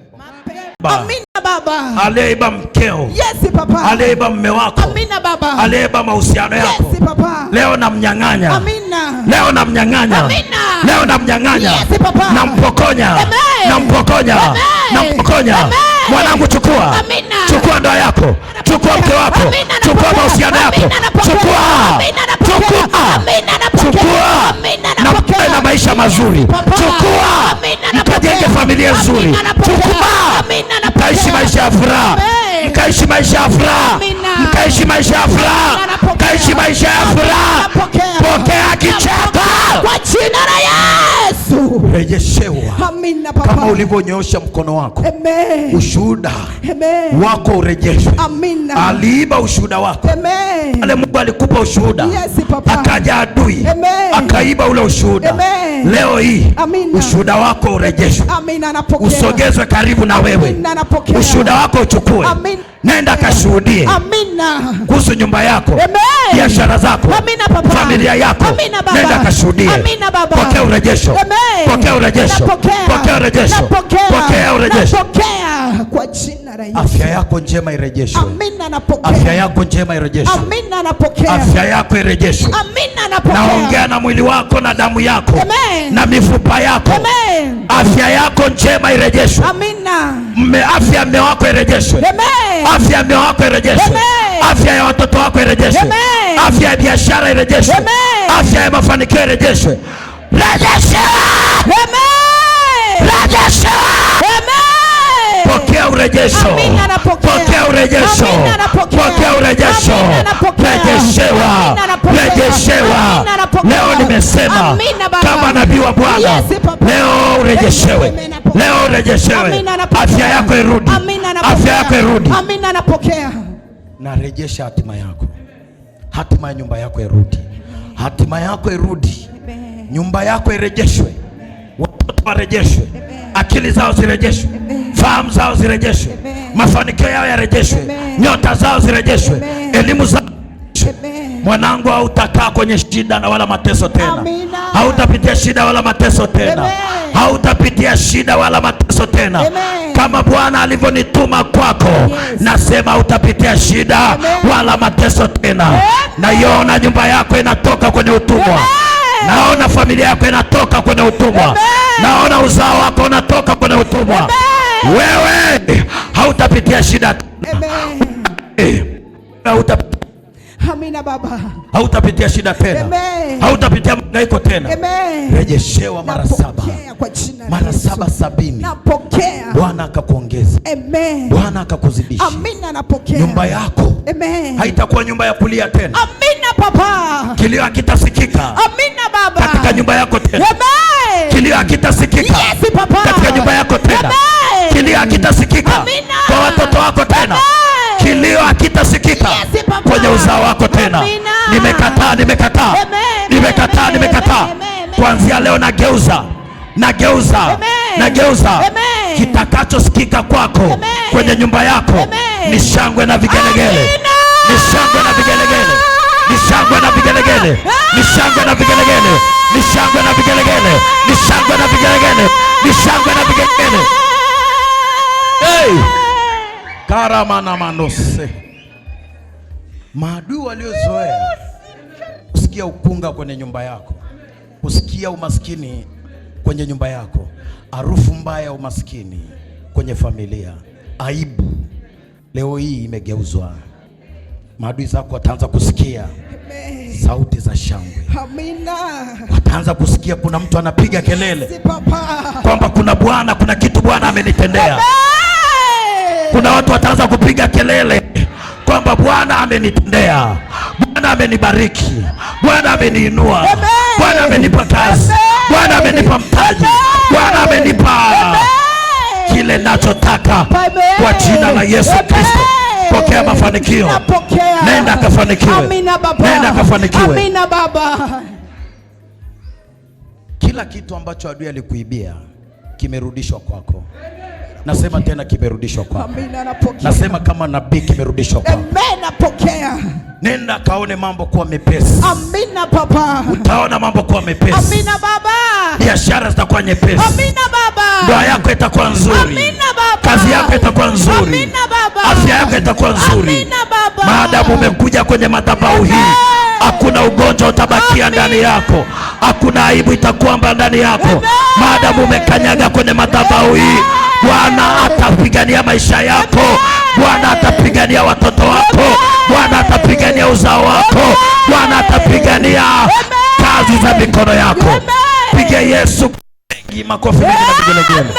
Amina baba. Aliyeiba mkeo. Yes papa. Aliyeiba mume wako. Amina baba. Aliyeiba mahusiano yako. Yes papa. Leo namnyang'anya. Amina. Leo namnyang'anya. Amina. Leo namnyang'anya. Yes papa. Nampokonya. Amen. Nampokonya. Amen. Nampokonya. Amen. Mwanangu chukua. Amina. Chukua ndoa yako. Chukua mke wako. Amina. Chukua mahusiano yako. Chukua. Chukua. Chukua. Na na maisha mazuri. Chukua. Mkajenge familia nzuri. Chukua. Mkaishi maisha ya furaha. Mkaishi maisha ya furaha. Mkaishi maisha ya furaha. Mkaishi maisha ya furaha. Pokea kicheko Kwa jina la Yesu. rejeshewa. Amina papa. Kama ulivyonyoosha mkono wako, Amen. ushuhuda Amen. wako urejeshwe. Amina. Aliiba ushuhuda wako. Amen. Ale Mungu alikupa ushuhuda. Yes papa. Akaja adui. Amen. Akaiba ule ushuhuda. Amen. Leo hii Amina. ushuhuda wako urejeshwe. Amina, napokea. Usogezwe karibu na wewe. Amina, napokea. Ushuhuda wako uchukue. Amina. Nenda kashuhudie Amina. kuhusu nyumba yako, Amen. biashara zako, Amina papa. familia yako. Amina baba. Nenda kashuhudie. Amina baba. Pokea urejesho. Amen. Pokea urejesho. Napokea. Pokea urejesho. Napokea. Pokea urejesho. Napokea kwa jina la Yesu. Afya yako njema irejeshwe. Amina, napokea. Afya yako njema irejeshwe. Amina, napokea. Afya yako irejeshwe. Amina, napokea. Naongea na mwili wako na damu yako. Amen. Na mifupa yako. Amen. Afya yako njema irejeshwe. Amina. Afya ya mume wako irejeshwe. Amen. Afya ya mume wako irejeshwe. Amen. Afya ya watoto wako irejeshwe. Amen. Afya ya biashara irejeshwe. Amen. Afya ya mafanikio irejeshwe. Rejesha. Amen. Rejesha. Amen. Pokea urejesho. Amina, napokea. Pokea urejesho. Amina, napokea. Pokea urejesho. Amina, napokea. Rejeshewa. Amina, napokea. Rejeshewa. Amina, napokea. Leo nimesema Amina, baba. kama nabii wa Bwana. Yes, papa. Leo urejeshewe. Amina, napokea. Leo urejeshewe. Amina, napokea. Afya yako irudi. Amina, napokea. Afya yako irudi. Amina, napokea. Narejesha hatima yako. Hatima ya nyumba yako irudi. Hatima yako irudi. Amen. Nyumba yako irejeshwe. Watoto warejeshwe. Amen. Akili zao zirejeshwe. Amen. Fahamu zao zirejeshwe. Amen. Mafanikio yao yarejeshwe. Amen. Nyota zao zirejeshwe. Amen. Elimu zao. Amen. Mwanangu, hautakaa kwenye shida na wala mateso tena. Amina. Hautapitia shida wala mateso tena. Amen. Hautapitia shida wala mateso tena. Amen. Kama Bwana alivyonituma kwako, Yes. nasema hautapitia shida Amen. wala mateso tena. Amen. Naiona nyumba yako inatoka kwenye utumwa. Amen. Naona familia yako inatoka kwenye utumwa. Amen. Naona uzao wako unatoka kwenye utumwa. Amen. Wewe hautapitia shida tena. Amen. Hautapitia Amina baba. hautapitia shida tena. Amen. Hautapitia mahangaiko tena. Amen. Rejeshewa mara saba. Napokea kwa jina la Mara Yesu. 770. Napokea. Bwana akakuongeza. Amen. Bwana akakuzidisha. Amina, napokea. Nyumba yako Amen. haitakuwa nyumba ya kulia tena. Amina papa. Kilio hakitasikika Amina baba. katika nyumba yako tena. Amen. Kilio hakitasikika Yes papa. katika nyumba yako tena. Amen. Kilio hakitasikika Amina. kwa watoto wako tena. Amen. Kilio hakitasikika Yes, papa. kwenye uzao wako tena. Amina. Nimekataa, nimekataa. Amen. Nimekataa, Amen. nimekataa. Amen. Amen. Kuanzia leo nageuza. Amen. Nageuza. Amen. Kitakachosikika kwako Amen. kwenye nyumba yako Amen. ni shangwe na vigelegele. Amina. Ni shangwe na vigelegele. Ni shangwe na vigelegele. Ni shangwe na vigelegele. Ni shangwe na vigelegele. Ni shangwe na vigelegele. Ni shangwe na vigelegele. Hey! Karamana manose. Maadui waliozoea kusikia ukunga kwenye nyumba yako, kusikia umaskini kwenye nyumba yako, harufu mbaya ya umaskini kwenye familia, aibu, leo hii imegeuzwa. Maadui zako wataanza kusikia sauti za shangwe. Amina. Wataanza kusikia kuna mtu anapiga kelele kwamba kuna Bwana, kuna kitu Bwana amenitendea. Kuna watu wataanza kupiga kelele kwamba Bwana amenitendea, Bwana amenibariki, Bwana ameniinua, Bwana amenipa kazi, Bwana amenipa mtaji, Bwana amenipa kile nachotaka kwa jina la Yesu Kristo. Pokea mafanikio. Nenda kafanikiwe. Amina baba. Nenda kafanikiwe. Amina baba. Kila kitu ambacho adui alikuibia kimerudishwa kwako. Nasema tena kimerudishwa kwako. Amina, napokea. Nasema kama nabii kimerudishwa kwako. Amen, napokea. Nenda kaone mambo kuwa mepesi. Amina baba. Utaona mambo kuwa mepesi. Amina baba. Biashara zitakuwa nyepesi. Amina baba. Ndoa yako itakuwa nzuri. Amina baba. Kazi yako itakuwa nzuri. Amina baba. Afya yako itakuwa nzuri. Amina baba. Maadamu umekuja kwenye madhabahu hii, hakuna ugonjwa utabakia ndani yako, hakuna aibu itakuwa ndani yako. Maadamu umekanyaga kwenye madhabahu hii, Bwana atapigania maisha yako, Bwana atapigania watoto wako, Bwana atapigania uzao wako, Bwana atapigania kazi za mikono yako. Piga Yesu makofi mengi na vigelegele.